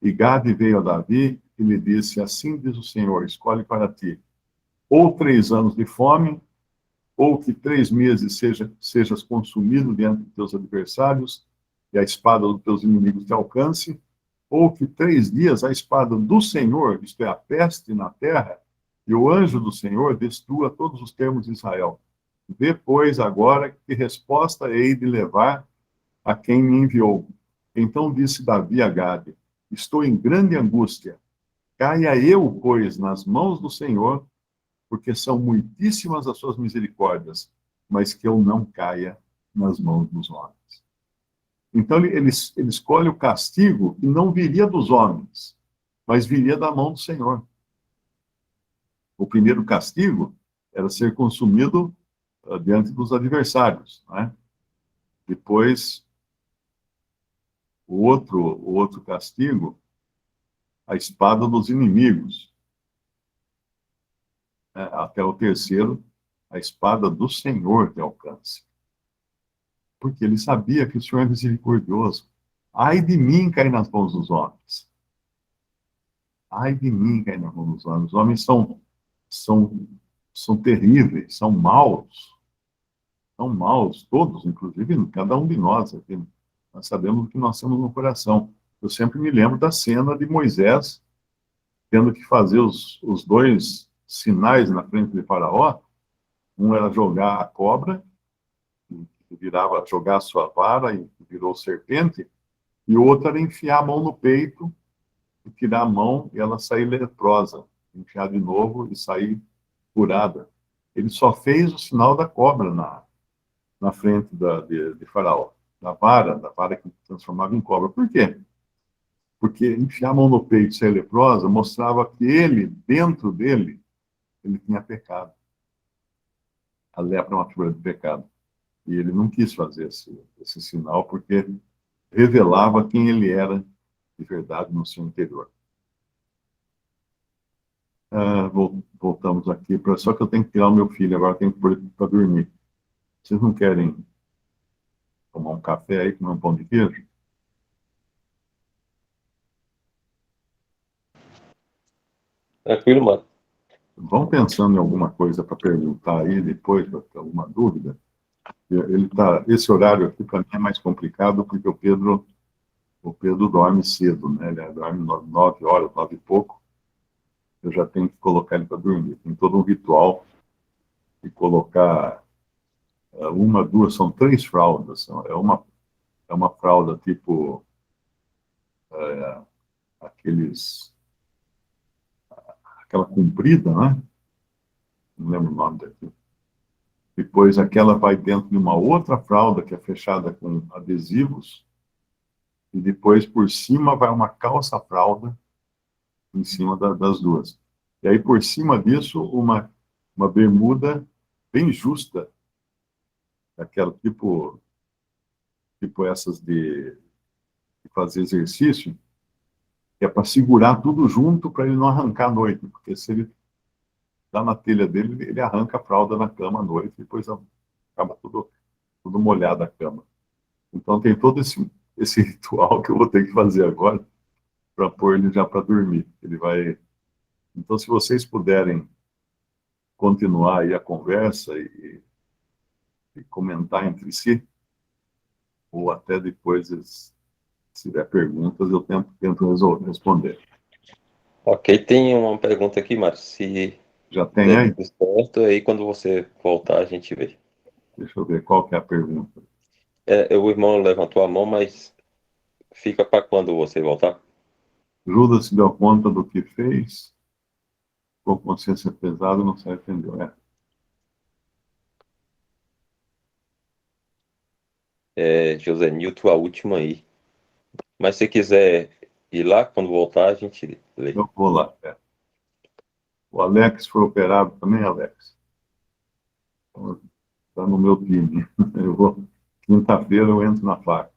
E Gade veio a Davi e lhe disse: assim diz o Senhor, escolhe para ti, ou 3 anos de fome, ou que 3 meses sejas consumido diante de teus adversários, e a espada dos teus inimigos te alcance, ou que 3 dias a espada do Senhor, isto é, a peste na terra, e o anjo do Senhor destrua todos os termos de Israel. Depois, agora, que resposta hei de levar a quem me enviou? Então disse Davi a Gade: estou em grande angústia. Caia eu, pois, nas mãos do Senhor, porque são muitíssimas as suas misericórdias, mas que eu não caia nas mãos dos homens. Então, ele escolhe o castigo que não viria dos homens, mas viria da mão do Senhor. O primeiro castigo era ser consumido diante dos adversários, né? Depois, o outro castigo, a espada dos inimigos. Até o terceiro, a espada do Senhor que alcance. Porque ele sabia que o Senhor é misericordioso. Ai de mim cair nas mãos dos homens. Ai de mim cair nas mãos dos homens. Os homens são terríveis, são maus. São maus, todos, inclusive cada um de nós aqui. Nós sabemos o que nós temos no coração. Eu sempre me lembro da cena de Moisés tendo que fazer os dois sinais na frente de Faraó. Um era jogar a cobra, que virava, jogar a sua vara e virou serpente, e o outro era enfiar a mão no peito, e tirar a mão e ela sair leprosa, enfiar de novo e sair curada. Ele só fez o sinal da cobra na frente de Faraó, da vara que transformava em cobra. Por quê? Porque enfiar a mão no peito e ser leprosa mostrava que ele, dentro dele, ele tinha pecado. A lepra é uma figura de pecado. E ele não quis fazer esse sinal porque revelava quem ele era de verdade no seu interior. Voltamos aqui, só que eu tenho que tirar o meu filho, agora tenho que pôr ele para dormir. Vocês não querem tomar um café aí, comer um pão de queijo? Tranquilo, mano. Vão pensando em alguma coisa para perguntar aí depois, para ter alguma dúvida. Esse horário aqui para mim é mais complicado porque o Pedro dorme cedo, né? Ele dorme 9 horas, 9 e pouco. Eu já tenho que colocar ele para dormir. Tem todo um ritual de colocar uma, duas, são 3 fraldas. É uma fralda tipo aquela comprida, né? Não lembro o nome daquilo. Depois aquela vai dentro de uma outra fralda que é fechada com adesivos. E depois por cima vai uma calça-fralda em cima das duas. E aí por cima disso uma bermuda bem justa, aquela tipo essas de fazer exercício, que é para segurar tudo junto para ele não arrancar à noite, porque se ele dá na telha dele, ele arranca a fralda na cama à noite, e depois acaba tudo molhado a cama. Então tem todo esse ritual que eu vou ter que fazer agora para pôr ele já para dormir. Ele vai. Então, se vocês puderem continuar aí a conversa e comentar entre si, ou até depois, se tiver perguntas, eu tento responder. Ok, tem uma pergunta aqui, Márcio. Se Já tem der aí? tudo certo, aí quando você voltar, a gente vê. Deixa eu ver qual que é a pergunta. O irmão levantou a mão, mas fica para quando você voltar? Judas se deu conta do que fez, com consciência pesada, não se arrependeu. José Nilton, a última aí. Mas se quiser ir lá, quando voltar, a gente lê. Eu vou lá. O Alex foi operado também, Alex? Está no meu time. Quinta-feira eu entro na faca.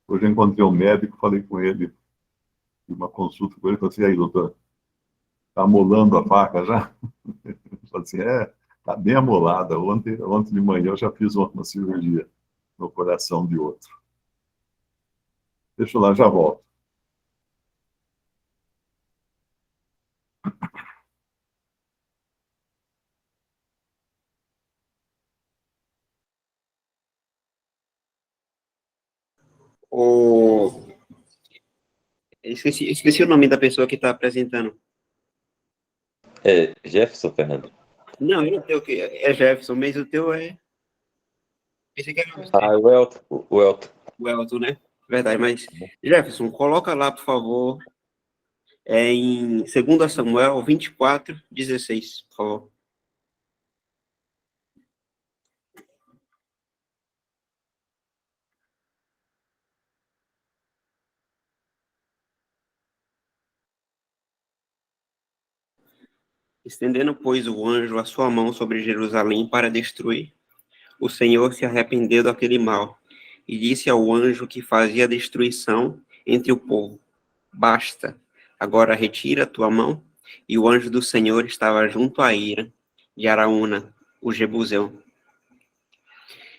Hoje eu encontrei um médico, falei com ele, uma consulta com ele, falei assim, aí, doutor, está amolando a faca já? Ele falou assim, está bem amolada. Ontem de manhã eu já fiz uma cirurgia no coração de outro. Deixa eu lá, já volto. O... Esqueci o nome da pessoa que está apresentando. Jefferson Fernando. Não, eu não tenho que. É Jefferson, mas o teu é. Pensei que era você. O Elton. O Elton, né? Verdade, mas. Jefferson, coloca lá, por favor. Em 2 Samuel 24, 16, por favor. Estendendo, pois, o anjo a sua mão sobre Jerusalém para destruir, o Senhor se arrependeu daquele mal e disse ao anjo que fazia destruição entre o povo: Basta, agora retira a tua mão. E o anjo do Senhor estava junto à ira de Araúna, o Jebuseu.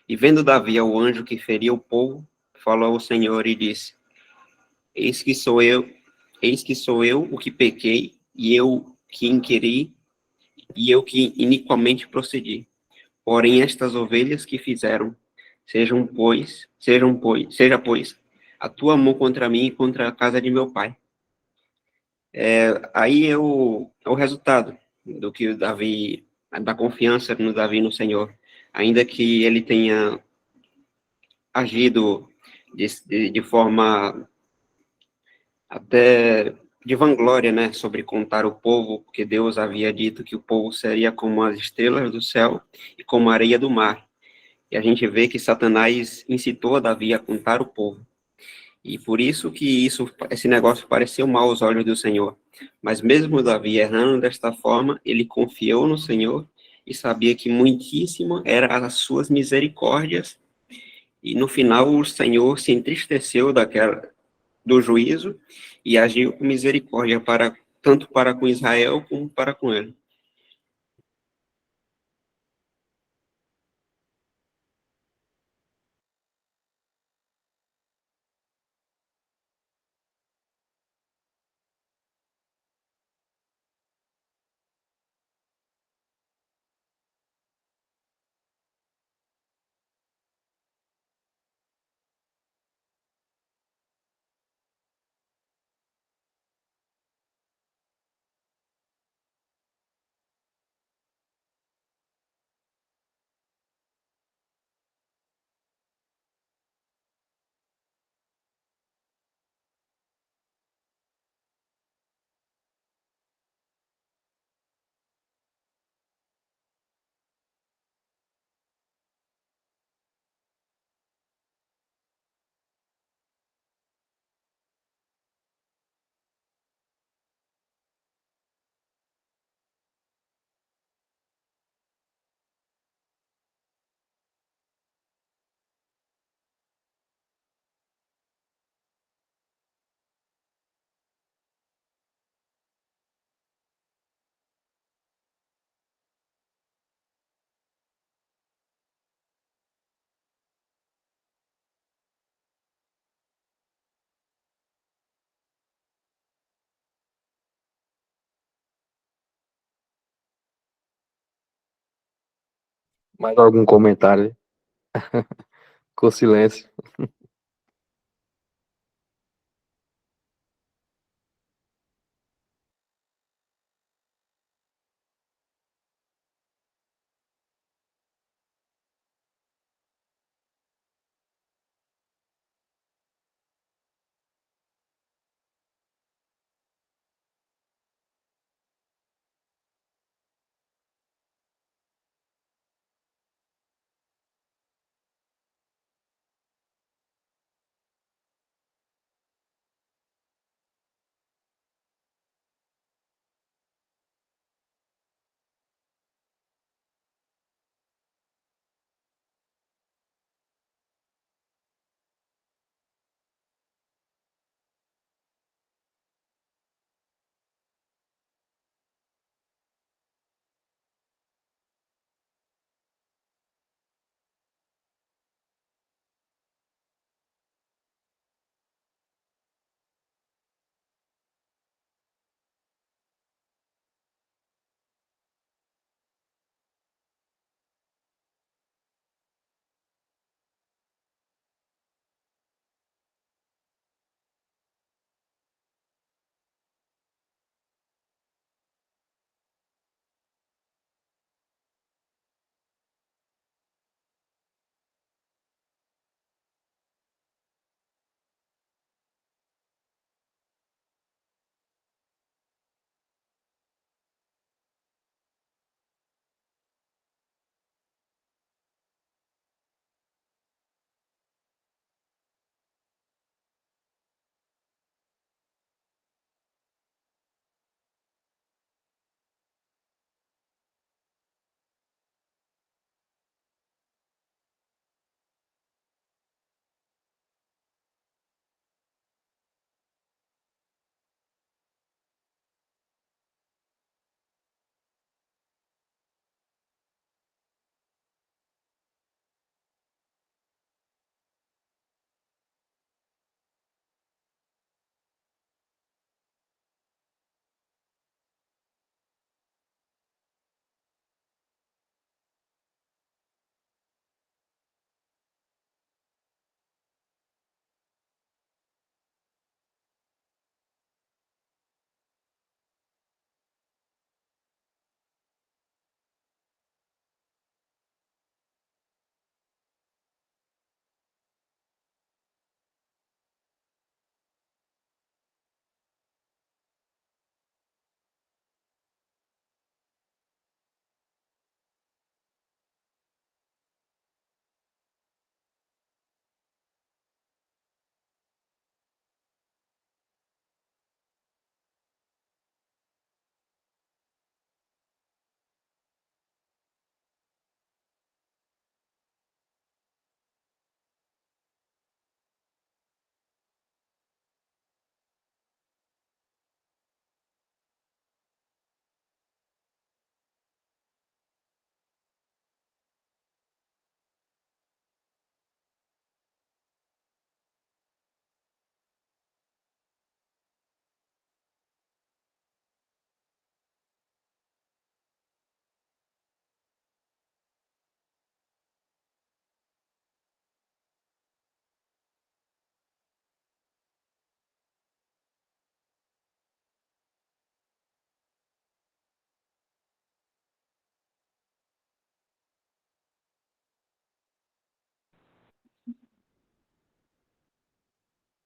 E vendo Davi ao anjo que feria o povo, falou ao Senhor e disse: Eis que sou eu, eis que sou eu o que pequei, e eu que inquiri, e eu que iniquamente procedi. Porém, estas ovelhas que fizeram, seja, pois, a tua mão contra mim e contra a casa de meu pai. Aí é o resultado do que o Davi, da confiança no Davi no Senhor. Ainda que ele tenha agido de forma até de vanglória, né, sobre contar o povo, porque Deus havia dito que o povo seria como as estrelas do céu e como a areia do mar. E a gente vê que Satanás incitou a Davi a contar o povo. E por isso que esse negócio pareceu mal aos olhos do Senhor. Mas mesmo Davi errando desta forma, ele confiou no Senhor e sabia que muitíssimo eram as suas misericórdias. E no final o Senhor se entristeceu do juízo e agiu com misericórdia tanto para com Israel como para com ele. Mais algum comentário? Com silêncio.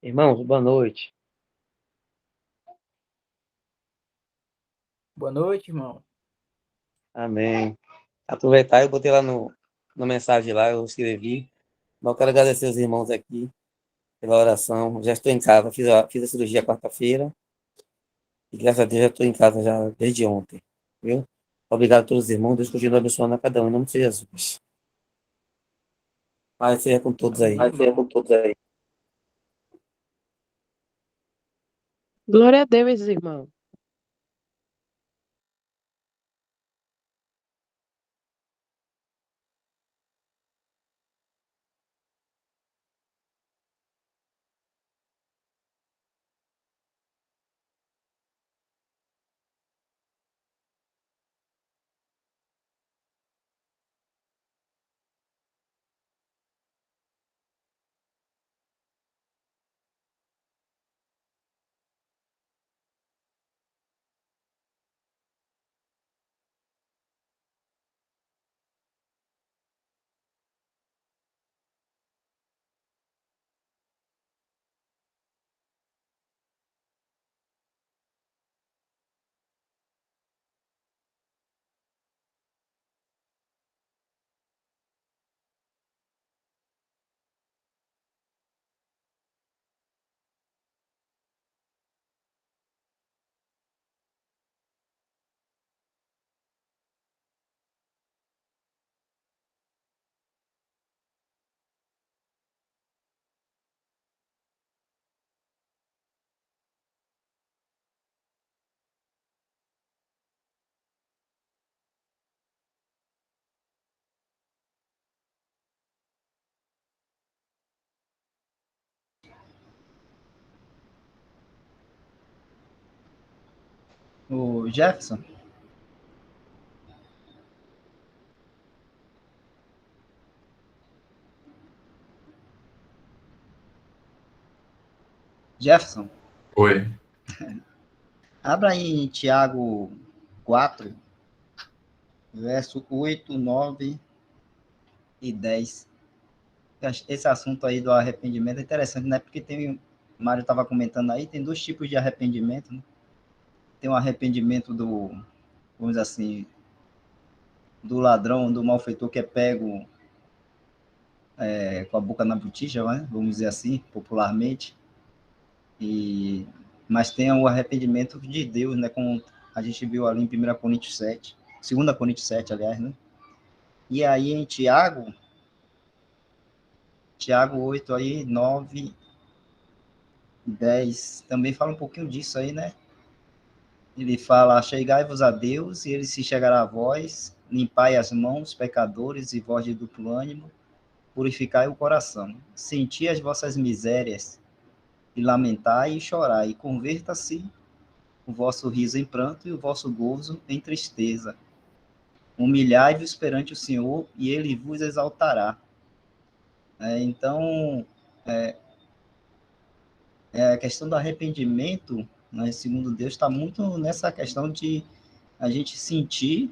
Irmãos, boa noite. Boa noite, irmão. Amém. Aproveitar, eu botei lá na mensagem lá, eu escrevi. Mas eu quero agradecer os irmãos aqui pela oração. Já estou em casa, fiz a cirurgia quarta-feira e graças a Deus já estou em casa já desde ontem. Viu? Obrigado a todos os irmãos. Deus continue abençoando a cada um. Em nome de Jesus. Paz seja com todos aí. Amém, irmão. Glória a Deus, irmão. O Jefferson, Jefferson, Oi. abra aí em Tiago 4, verso 8, 9 e 10. Esse assunto aí do arrependimento é interessante, né? Porque o Mário estava comentando aí, tem dois tipos de arrependimento, né? Tem um arrependimento vamos dizer assim, do ladrão, do malfeitor que é pego com a boca na botija, né? Vamos dizer assim, popularmente. Mas tem o arrependimento de Deus, né? Como a gente viu ali em 1 Coríntios 7, 2 Coríntios 7, aliás, né? E aí em Tiago 8, aí, 9, 10, também fala um pouquinho disso aí, né? Ele fala, chegai-vos a Deus, e ele se chegará a vós, limpai as mãos, pecadores, e vós de duplo ânimo, purificai o coração. Senti as vossas misérias, e lamentai e chorai, e converta-se o vosso riso em pranto e o vosso gozo em tristeza. Humilhai-vos perante o Senhor, e ele vos exaltará. Então, a questão do arrependimento, né, segundo Deus, está muito nessa questão de a gente sentir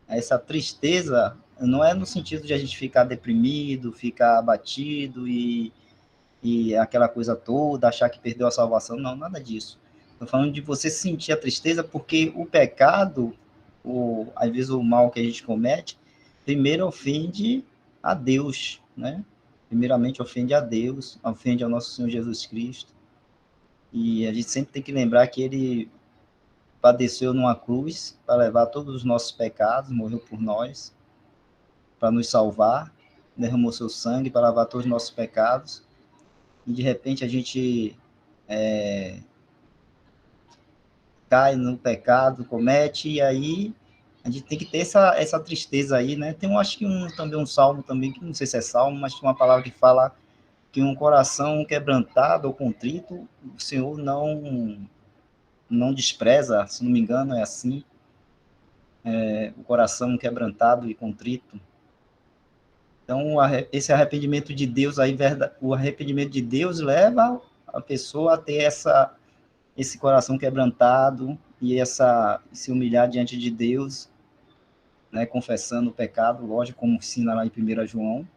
essa tristeza, não é no sentido de a gente ficar deprimido, ficar abatido e aquela coisa toda, achar que perdeu a salvação, não, nada disso. Estou falando de você sentir a tristeza porque o pecado, às vezes o mal que a gente comete, primeiro ofende a Deus, né? Primeiramente ofende a Deus, ofende ao nosso Senhor Jesus Cristo. E a gente sempre tem que lembrar que ele padeceu numa cruz para levar todos os nossos pecados, morreu por nós, para nos salvar, derramou seu sangue para lavar todos os nossos pecados. E de repente a gente cai no pecado, comete, e aí a gente tem que ter essa tristeza aí, né? Tem, acho que também um salmo também, que não sei se é salmo, mas tem uma palavra que fala que um coração quebrantado ou contrito, o Senhor não despreza, se não me engano, é assim, o coração quebrantado e contrito. Então, esse arrependimento de Deus aí, o arrependimento de Deus leva a pessoa a ter esse coração quebrantado e se humilhar diante de Deus, né, confessando o pecado, lógico, como ensina lá em 1 João.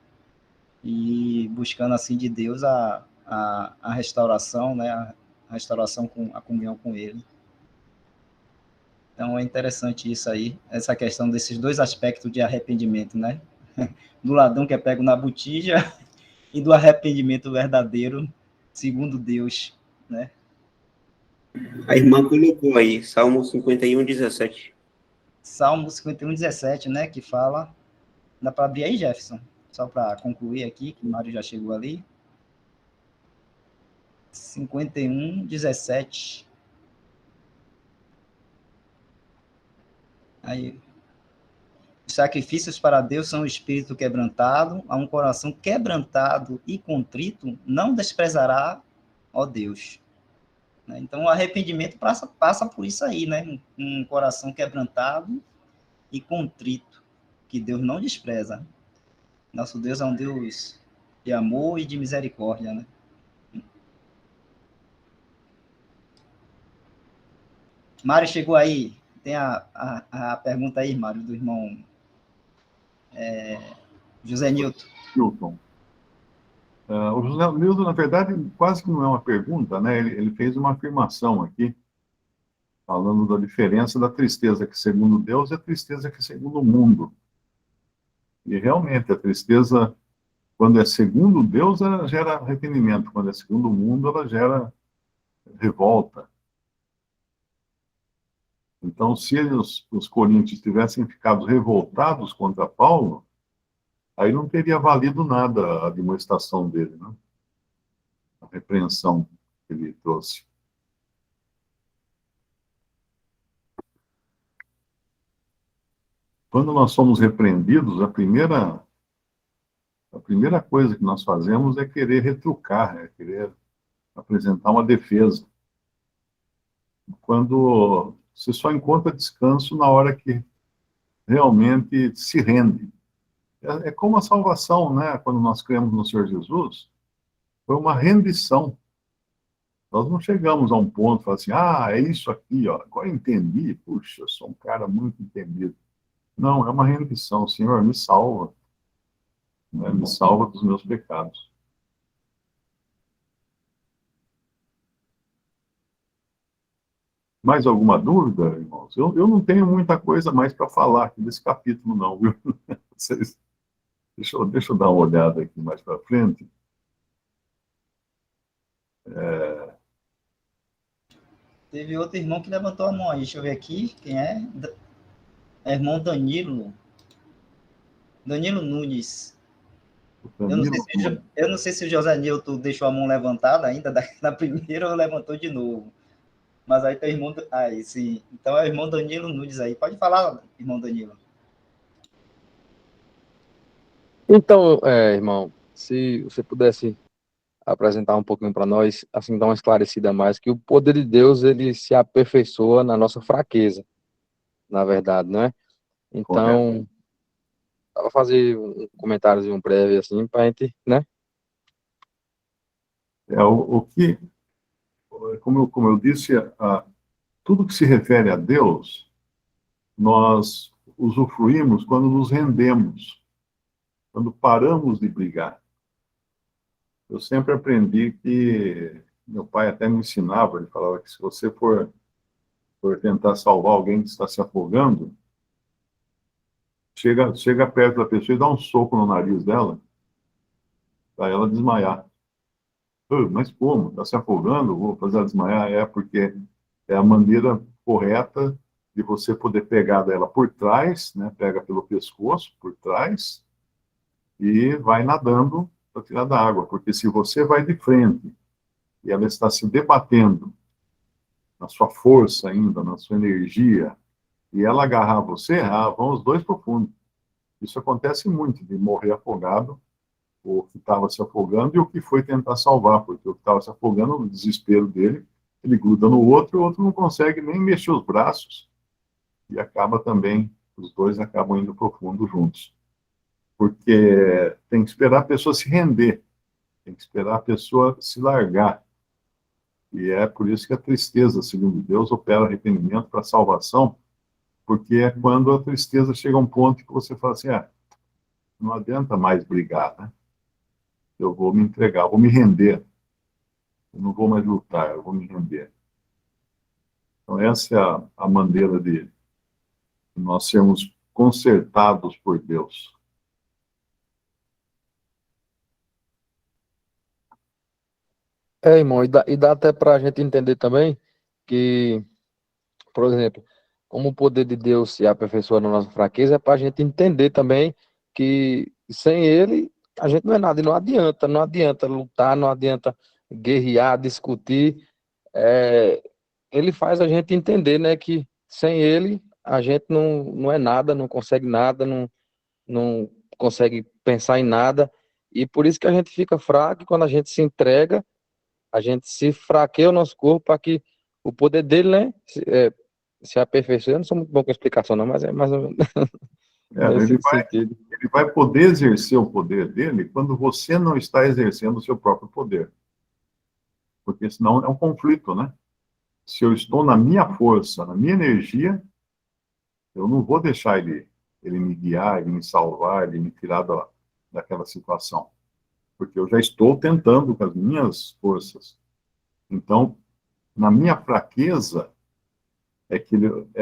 e buscando assim de Deus a restauração, né, a restauração com a comunhão com Ele. Então é interessante isso aí, essa questão desses dois aspectos de arrependimento, né? Do ladrão que é pego na botija e do arrependimento verdadeiro, segundo Deus, né? A irmã colocou aí, Salmo 51, 17. Salmo 51, 17, né? Que fala. Dá para abrir aí, Jefferson? Só para concluir aqui, que o Mário já chegou ali. 51, 17. Aí. Os sacrifícios para Deus são o espírito quebrantado, a um coração quebrantado e contrito, não desprezará, ó Deus. Então, o arrependimento passa por isso aí, né? Um coração quebrantado e contrito, que Deus não despreza. Nosso Deus é um Deus de amor e de misericórdia, né? Mário chegou aí. Tem a pergunta aí, Mário, do irmão José Nilton. Newton. O José Nilton, na verdade, quase que não é uma pergunta, né? Ele fez uma afirmação aqui, falando da diferença da tristeza que segundo Deus e a tristeza que segundo o mundo. E realmente, a tristeza, quando é segundo Deus, ela gera arrependimento. Quando é segundo o mundo, ela gera revolta. Então, se os coríntios tivessem ficado revoltados contra Paulo, aí não teria valido nada a admoestação dele, né? A repreensão que ele trouxe. Quando nós somos repreendidos, a primeira coisa que nós fazemos é querer retrucar, é querer apresentar uma defesa. Quando você só encontra descanso na hora que realmente se rende. É como a salvação, né? Quando nós cremos no Senhor Jesus, foi uma rendição. Nós não chegamos a um ponto e falamos assim, é isso aqui, ó, agora eu entendi, puxa, eu sou um cara muito entendido. Não, é uma rendição. Senhor, me salva, né? Me salva dos meus pecados. Mais alguma dúvida, irmãos? Eu não tenho muita coisa mais para falar aqui desse capítulo, não, viu? Vocês, deixa eu dar uma olhada aqui mais para frente. Teve outro irmão que levantou a mão aí. Deixa eu ver aqui. Quem é? É irmão Danilo. Danilo Nunes. Eu não sei se o José Nilton deixou a mão levantada ainda da primeira ou levantou de novo. Mas aí tem o irmão... Aí, sim. Então é o irmão Danilo Nunes aí. Pode falar, irmão Danilo. Então, irmão, se você pudesse apresentar um pouquinho para nós, assim, dar uma esclarecida mais, que o poder de Deus, ele se aperfeiçoa na nossa fraqueza, na verdade, né? Então, dá para fazer um comentário breve, assim, para a gente, né? Como eu disse, tudo que se refere a Deus, nós usufruímos quando nos rendemos, quando paramos de brigar. Eu sempre aprendi que, meu pai até me ensinava, ele falava que se você for tentar salvar alguém que está se afogando, chega perto da pessoa e dá um soco no nariz dela, para ela desmaiar. Mas como? Está se afogando? Vou fazer ela desmaiar? Porque é a maneira correta de você poder pegar dela por trás, né? Pega pelo pescoço, por trás, e vai nadando para tirar da água. Porque se você vai de frente e ela está se debatendo na sua força ainda, na sua energia, e ela agarrar você, vão os dois para o fundo. Isso acontece muito, de morrer afogado, o que estava se afogando e o que foi tentar salvar, porque o que estava se afogando, no desespero dele, ele gruda no outro, o outro não consegue nem mexer os braços, e acaba também, os dois acabam indo para o fundo juntos. Porque tem que esperar a pessoa se render, tem que esperar a pessoa se largar. E é por isso que a tristeza, segundo Deus, opera arrependimento para salvação, porque é quando a tristeza chega a um ponto que você fala assim, não adianta mais brigar, né? eu vou me entregar, eu vou me render. Eu não vou mais lutar, eu vou me render. Então, essa é a maneira de nós sermos consertados por Deus. Irmão, e dá até para a gente entender também que, por exemplo, como o poder de Deus se aperfeiçoa na nossa fraqueza, é para a gente entender também que sem Ele a gente não é nada, e não adianta lutar, não adianta guerrear, discutir. É, ele faz a gente entender, né, que sem Ele a gente não é nada, não consegue nada, não consegue pensar em nada, e por isso que a gente fica fraco, e quando a gente se entrega, a gente se fraqueia o nosso corpo para que o poder dele, né, se aperfeiçoe. Eu não sou muito bom com a explicação, não, mas é mais ou menos Ele nesse vai, sentido. ele vai poder exercer o poder dele quando você não está exercendo o seu próprio poder. Porque senão é um conflito, né? Se eu estou na minha força, na minha energia, eu não vou deixar ele me guiar, ele me salvar, ele me tirar daquela situação. Porque eu já estou tentando com as minhas forças. Então, na minha fraqueza, é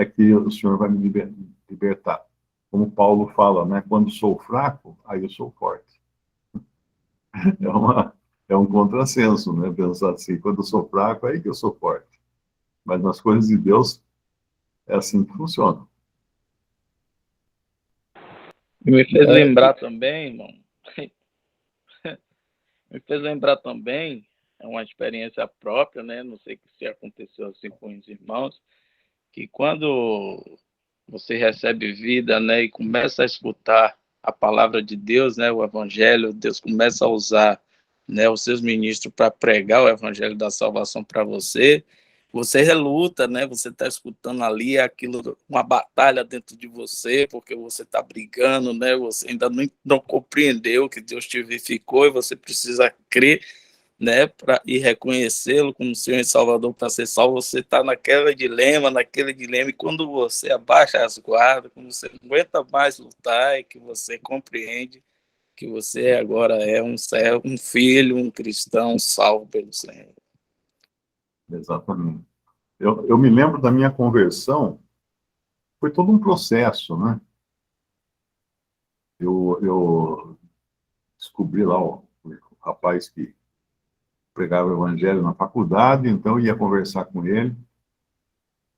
que o Senhor vai me libertar. Como Paulo fala, né? Quando sou fraco, aí eu sou forte. É, é um contrassenso, né? Pensar assim, quando eu sou fraco, aí que eu sou forte. Mas nas coisas de Deus, é assim que funciona. Me fez É, lembrar também, irmão. Me fez lembrar também, é uma experiência própria, né? Não sei se aconteceu assim com os irmãos, que quando você recebe vida, né, e começa a escutar a palavra de Deus, né, o evangelho, Deus começa a usar, né, os seus ministros para pregar o evangelho da salvação para você. Você reluta, né? Você está escutando ali aquilo, uma batalha dentro de você, porque você está brigando, né? Você ainda não compreendeu que Deus te vivificou e você precisa crer, né, e reconhecê-lo como Senhor e Salvador para ser salvo. Você está naquele dilema, e quando você abaixa as guardas, quando você não aguenta mais lutar, e que você compreende que você agora é um servo, um filho, um cristão salvo pelo Senhor. Exatamente. Eu me lembro da minha conversão, foi todo um processo, né? Eu descobri lá o rapaz que pregava o evangelho na faculdade, então eu ia conversar com ele,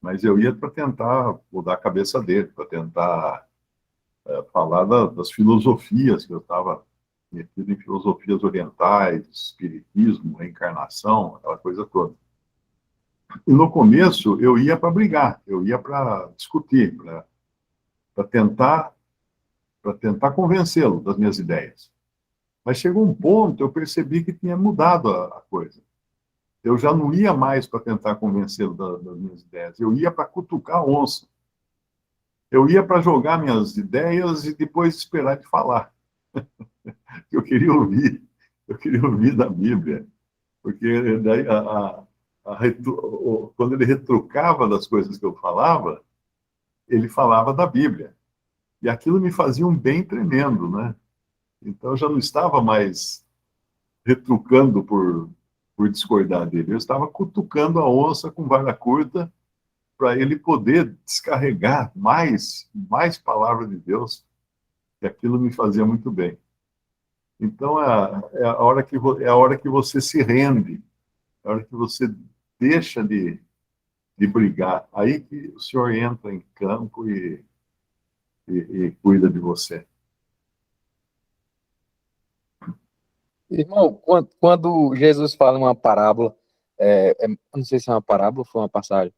mas eu ia para tentar mudar a cabeça dele, para tentar falar das filosofias, que eu estava metido em filosofias orientais, espiritismo, reencarnação, aquela coisa toda. E no começo eu ia para brigar, eu ia para discutir, para tentar convencê-lo das minhas ideias. Mas chegou um ponto, eu percebi que tinha mudado a coisa. Eu já não ia mais para tentar convencê-lo das minhas ideias, eu ia para cutucar a onça. Eu ia para jogar minhas ideias e depois esperar de falar. Eu queria ouvir da Bíblia, porque daí quando ele retrucava das coisas que eu falava, ele falava da Bíblia. E aquilo me fazia um bem tremendo, né? Então eu já não estava mais retrucando por discordar dele, eu estava cutucando a onça com vara curta para ele poder descarregar mais palavra de Deus, e aquilo me fazia muito bem. Então é a hora é a hora que você se rende, é a hora que você deixa de brigar, aí que o Senhor entra em campo e cuida de você. irmão, quando Jesus fala uma parábola, eu não sei se é uma parábola ou foi uma passagem,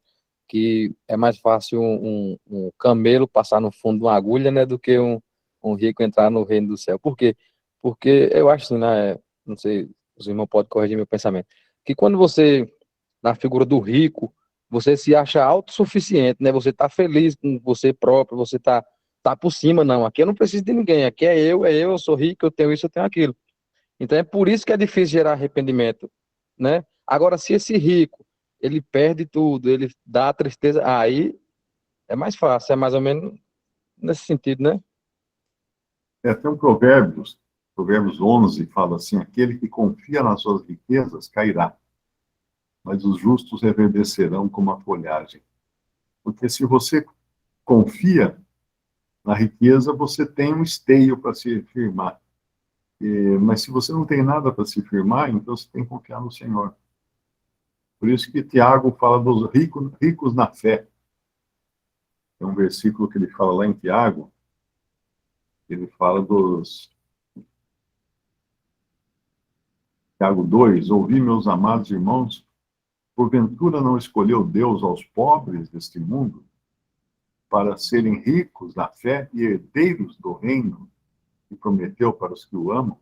que é mais fácil um camelo passar no fundo de uma agulha, né, do que um rico entrar no reino do céu. Por quê? Porque eu acho assim, né, não sei, os irmãos podem corrigir meu pensamento, que quando você, na figura do rico, você se acha autossuficiente, né, você tá feliz com você próprio, você tá por cima, não, aqui eu não preciso de ninguém, aqui eu sou rico, eu tenho isso, eu tenho aquilo. Então é por isso que é difícil gerar arrependimento, né? Agora, se esse rico, ele perde tudo, ele dá tristeza, aí é mais fácil, é mais ou menos nesse sentido, né? Tem um provérbio Provérbios 11 fala assim: aquele que confia nas suas riquezas cairá, mas os justos reverdecerão como a folhagem. Porque se você confia na riqueza, você tem um esteio para se firmar. Mas se você não tem nada para se firmar, então você tem que confiar no Senhor. Por isso que Tiago fala dos ricos na fé. Tem um versículo que ele fala lá em Tiago, ele fala dos... Tiago 2, ouvi, meus amados irmãos, porventura não escolheu Deus aos pobres deste mundo para serem ricos na fé e herdeiros do reino que prometeu para os que o amam?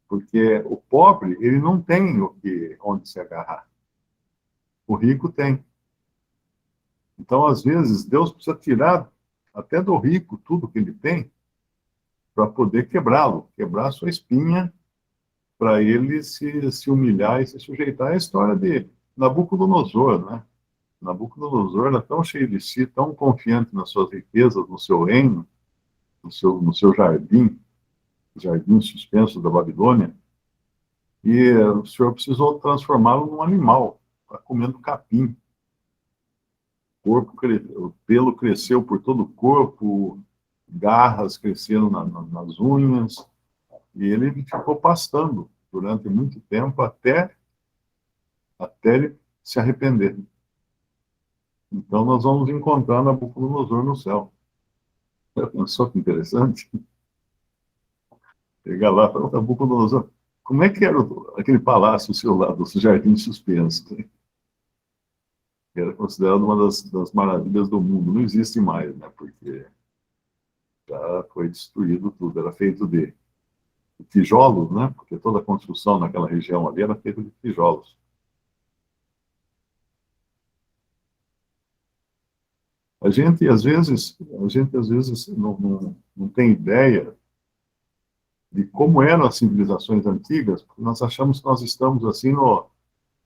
Porque o pobre, ele não tem onde se agarrar. O rico tem. Então, às vezes, Deus precisa tirar até do rico tudo que ele tem para poder quebrá-lo, quebrar a sua espinha, para ele se humilhar e se sujeitar à história dele. Nabucodonosor, né? Nabucodonosor era tão cheio de si, tão confiante nas suas riquezas, no seu reino, no seu jardim suspenso da Babilônia, e o Senhor precisou transformá-lo num animal, tá comendo capim. O pelo cresceu por todo o corpo, garras cresceram nas unhas, e ele ficou pastando durante muito tempo até ele se arrepender. Então nós vamos encontrar Nabucodonosor no céu. Só que interessante. Chegar lá e falar: Nabucodonosor, como é que era aquele palácio seu lá, do jardim suspenso? Era considerado uma das maravilhas do mundo. Não existe mais, né? Porque já foi destruído tudo. Era feito de tijolos, né? Porque toda a construção naquela região ali era feita de tijolos. A gente às vezes não tem ideia de como eram as civilizações antigas, porque nós achamos que nós estamos assim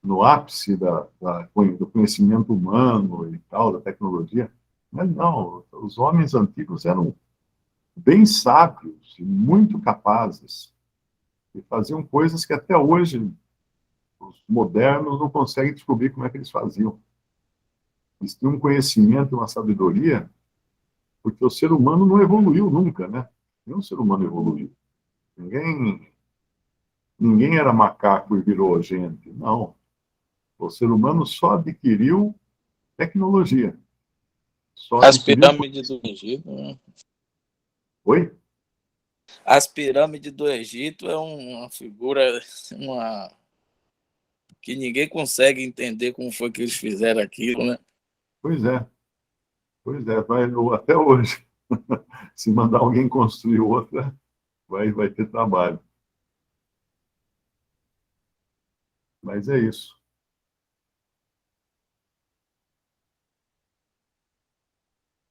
no ápice do conhecimento humano e tal, da tecnologia. Mas não, os homens antigos eram bem sábios e muito capazes, e faziam coisas que até hoje os modernos não conseguem descobrir como é que eles faziam. Eles tinham um conhecimento, uma sabedoria, porque o ser humano não evoluiu nunca, né? Nenhum ser humano evoluiu. Ninguém era macaco e virou gente, não. O ser humano só adquiriu tecnologia. As pirâmides do Egito, né? Oi? As pirâmides do Egito é uma figura que ninguém consegue entender como foi que eles fizeram aquilo, né? Pois é. Até hoje. Se mandar alguém construir outra, vai ter trabalho. Mas é isso.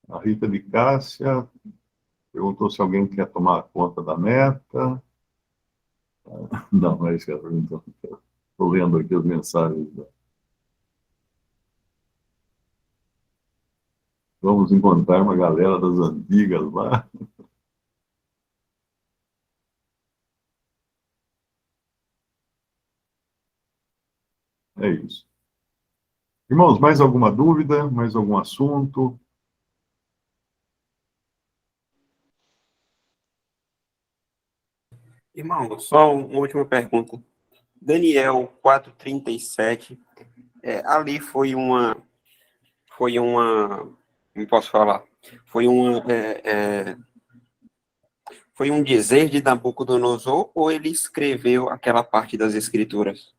A Rita de Cássia perguntou se alguém quer tomar conta da meta. Não é isso que ela perguntou. Estou lendo aqui as mensagens. Vamos encontrar uma galera das antigas lá. É isso. Irmãos, mais alguma dúvida? Mais algum assunto? Irmão, só uma última pergunta. Daniel 4:37, ali como posso falar? Foi um dizer de Nabucodonosor, ou ele escreveu aquela parte das escrituras?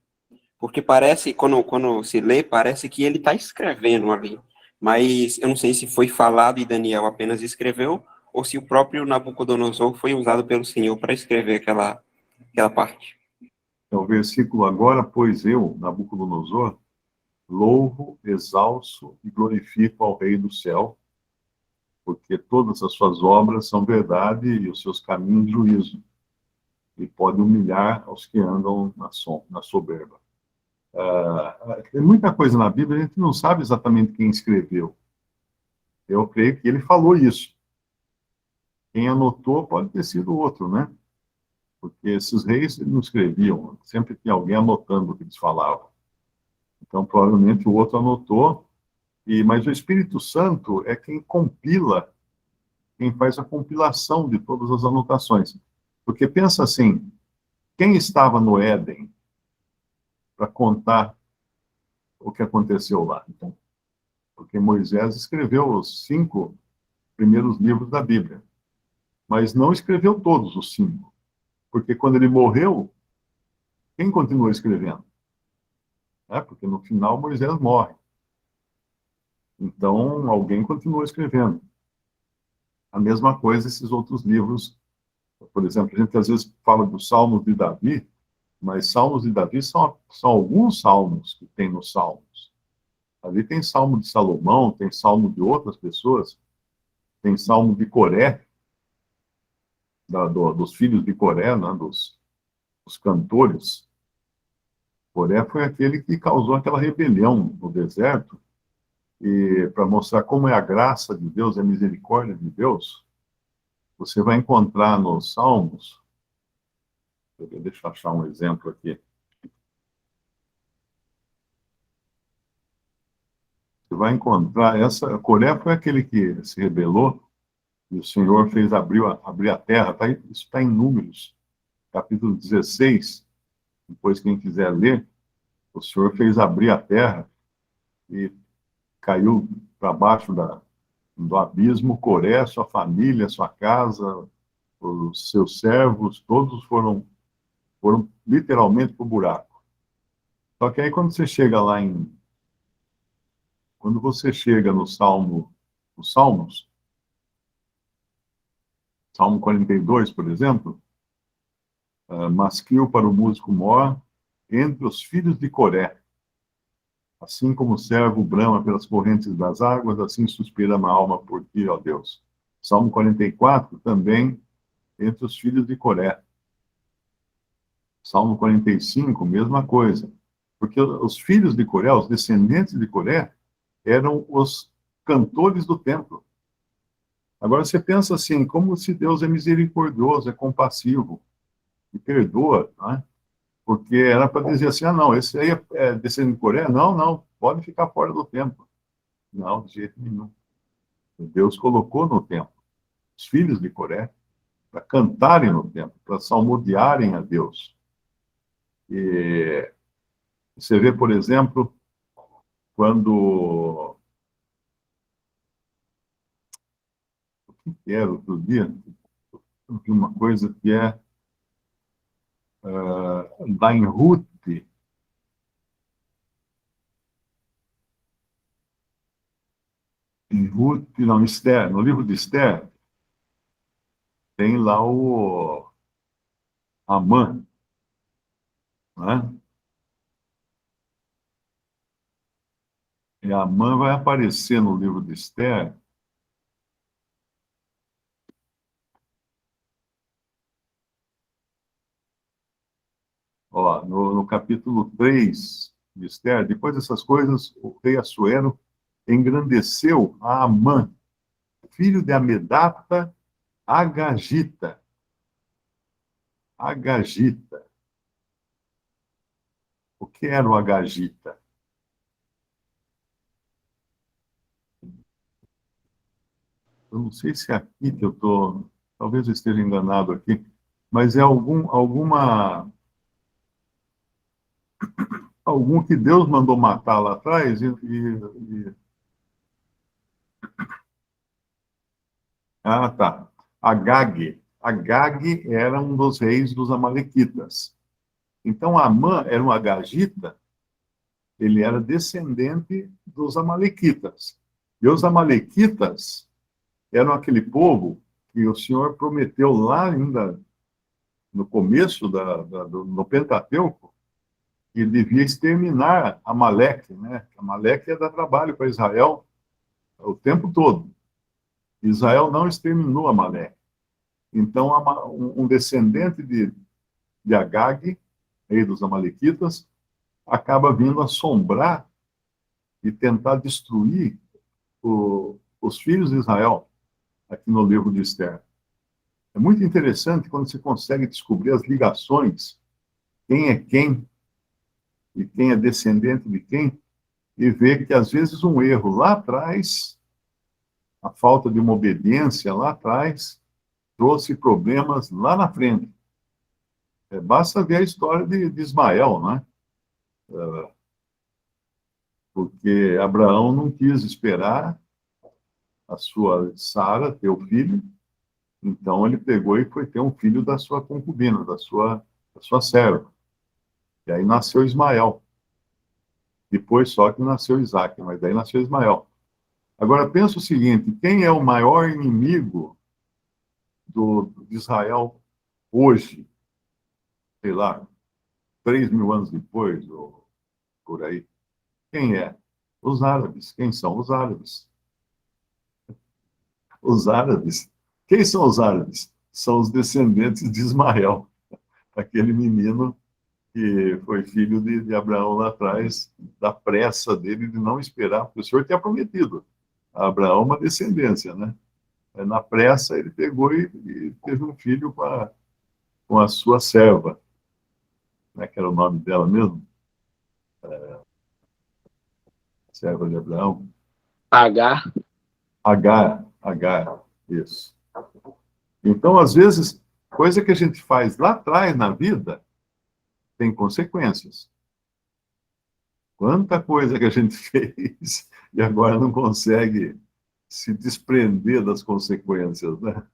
Porque parece, quando se lê, parece que ele está escrevendo ali. Mas eu não sei se foi falado e Daniel apenas escreveu, ou se o próprio Nabucodonosor foi usado pelo Senhor para escrever aquela parte. É o versículo agora: pois eu, Nabucodonosor, louvo, exalço e glorifico ao Rei do céu, porque todas as suas obras são verdade e os seus caminhos juízo, e pode humilhar aos que andam na soberba. Tem muita coisa na Bíblia, a gente não sabe exatamente quem escreveu. Eu creio que ele falou isso. Quem anotou pode ter sido outro, né? esses reis não escreviam, sempre tinha alguém anotando o que eles falavam. Então, provavelmente o outro anotou, mas o Espírito Santo é quem compila, quem faz a compilação de todas as anotações. Porque pensa assim, quem estava no Éden para contar o que aconteceu lá? Então, porque Moisés escreveu os 5 primeiros livros da Bíblia, mas não escreveu todos os 5, porque quando ele morreu, quem continuou escrevendo? Porque no final Moisés morre. Então, alguém continuou escrevendo. A mesma coisa esses outros livros. Por exemplo, a gente às vezes fala dos Salmos de Davi, mas Salmos de Davi são alguns salmos que tem nos Salmos. Ali tem Salmo de Salomão, tem Salmo de outras pessoas, tem Salmo de Coré, dos filhos de Coré, né, dos cantores. Coré foi aquele que causou aquela rebelião no deserto, e para mostrar como é a graça de Deus, a misericórdia de Deus, você vai encontrar nos Salmos, deixa eu achar um exemplo aqui. Você vai encontrar, Coré foi aquele que se rebelou, e o Senhor fez abrir a terra, isso está em Números, capítulo 16, depois quem quiser ler, o Senhor fez abrir a terra, e caiu para baixo do abismo, Coré, sua família, sua casa, os seus servos, todos foram literalmente para o buraco. Só que aí quando você chega no Salmos, Salmo 42, por exemplo, masquil para o músico mor, entre os filhos de Coré. Assim como o servo brama pelas correntes das águas, assim suspira a alma por ti, ó Deus. Salmo 44, também entre os filhos de Coré. Salmo 45, mesma coisa. Porque os filhos de Coré, os descendentes de Coré, eram os cantores do templo. Agora você pensa assim, como se Deus é misericordioso, é compassivo, e perdoa, né? Porque era para dizer assim, não, esse aí é descendente de Coré? Não, pode ficar fora do templo. Não, de jeito nenhum. Deus colocou no templo os filhos de Coré para cantarem no templo, para salmodiarem a Deus. E você vê, por exemplo, quando... O que era outro dia? Eu vi uma coisa que lá em Ruth, não, Esther, no livro de Esther, tem lá o Amã, né? E Amã vai aparecer no livro de Esther. Ó, no capítulo 3 de Esther, depois dessas coisas, o rei Assuero engrandeceu a Amã, filho de Amedata, Agagita. Agagita. O que era o Agagita? Eu não sei se é aqui que eu estou... Talvez eu esteja enganado aqui, mas é algum que Deus mandou matar lá atrás Ah, tá. Agag. Agag era um dos reis dos amalequitas. Então, Amã era um agagita, ele era descendente dos amalequitas. E os amalequitas eram aquele povo que o Senhor prometeu lá ainda no começo no Pentateuco, que ele devia exterminar Amaleque, né? Amaleque ia dar trabalho para Israel o tempo todo. Israel não exterminou Amaleque. Então, um descendente de Agag, rei dos amalequitas, acaba vindo assombrar e tentar destruir os filhos de Israel, aqui no livro de Esther. É muito interessante quando você consegue descobrir as ligações, quem é quem e quem é descendente de quem, e ver que, às vezes, um erro lá atrás, a falta de uma obediência lá atrás, trouxe problemas lá na frente. Basta ver a história de Ismael, né? Porque Abraão não quis esperar a sua Sara ter o filho, então ele pegou e foi ter um filho da sua concubina, da sua serva. E aí nasceu Ismael. Depois só que nasceu Isaac, mas daí nasceu Ismael. Agora pensa o seguinte: quem é o maior inimigo de Israel hoje? Sei lá, 3.000 anos depois, ou por aí. Quem é? Os árabes. Quem são os árabes? Os árabes. Quem são os árabes? São os descendentes de Ismael, aquele menino que foi filho de Abraão lá atrás, da pressa dele de não esperar, porque o Senhor tinha prometido a Abraão uma descendência, né? Na pressa, ele pegou e teve um filho com a sua serva, né, que era o nome dela mesmo, serva de Abraão. Agar. Agar, isso. Então, às vezes, coisa que a gente faz lá atrás na vida tem consequências. Quanta coisa que a gente fez e agora não consegue se desprender das consequências, né?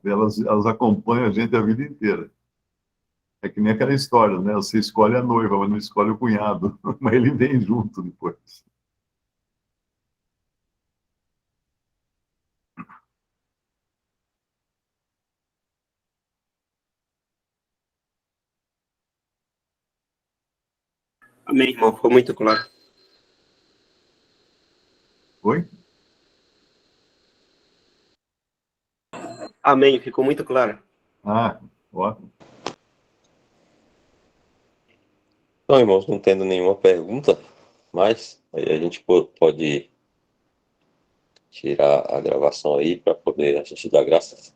Elas acompanham a gente a vida inteira. É que nem aquela história, né? Você escolhe a noiva, mas não escolhe o cunhado. Mas ele vem junto depois. Amém, irmão. Foi muito claro. Oi? Amém. Ficou muito claro. Ah, ótimo. Então, irmãos, não tendo nenhuma pergunta, mas aí a gente pode tirar a gravação aí para poder a gente dar graças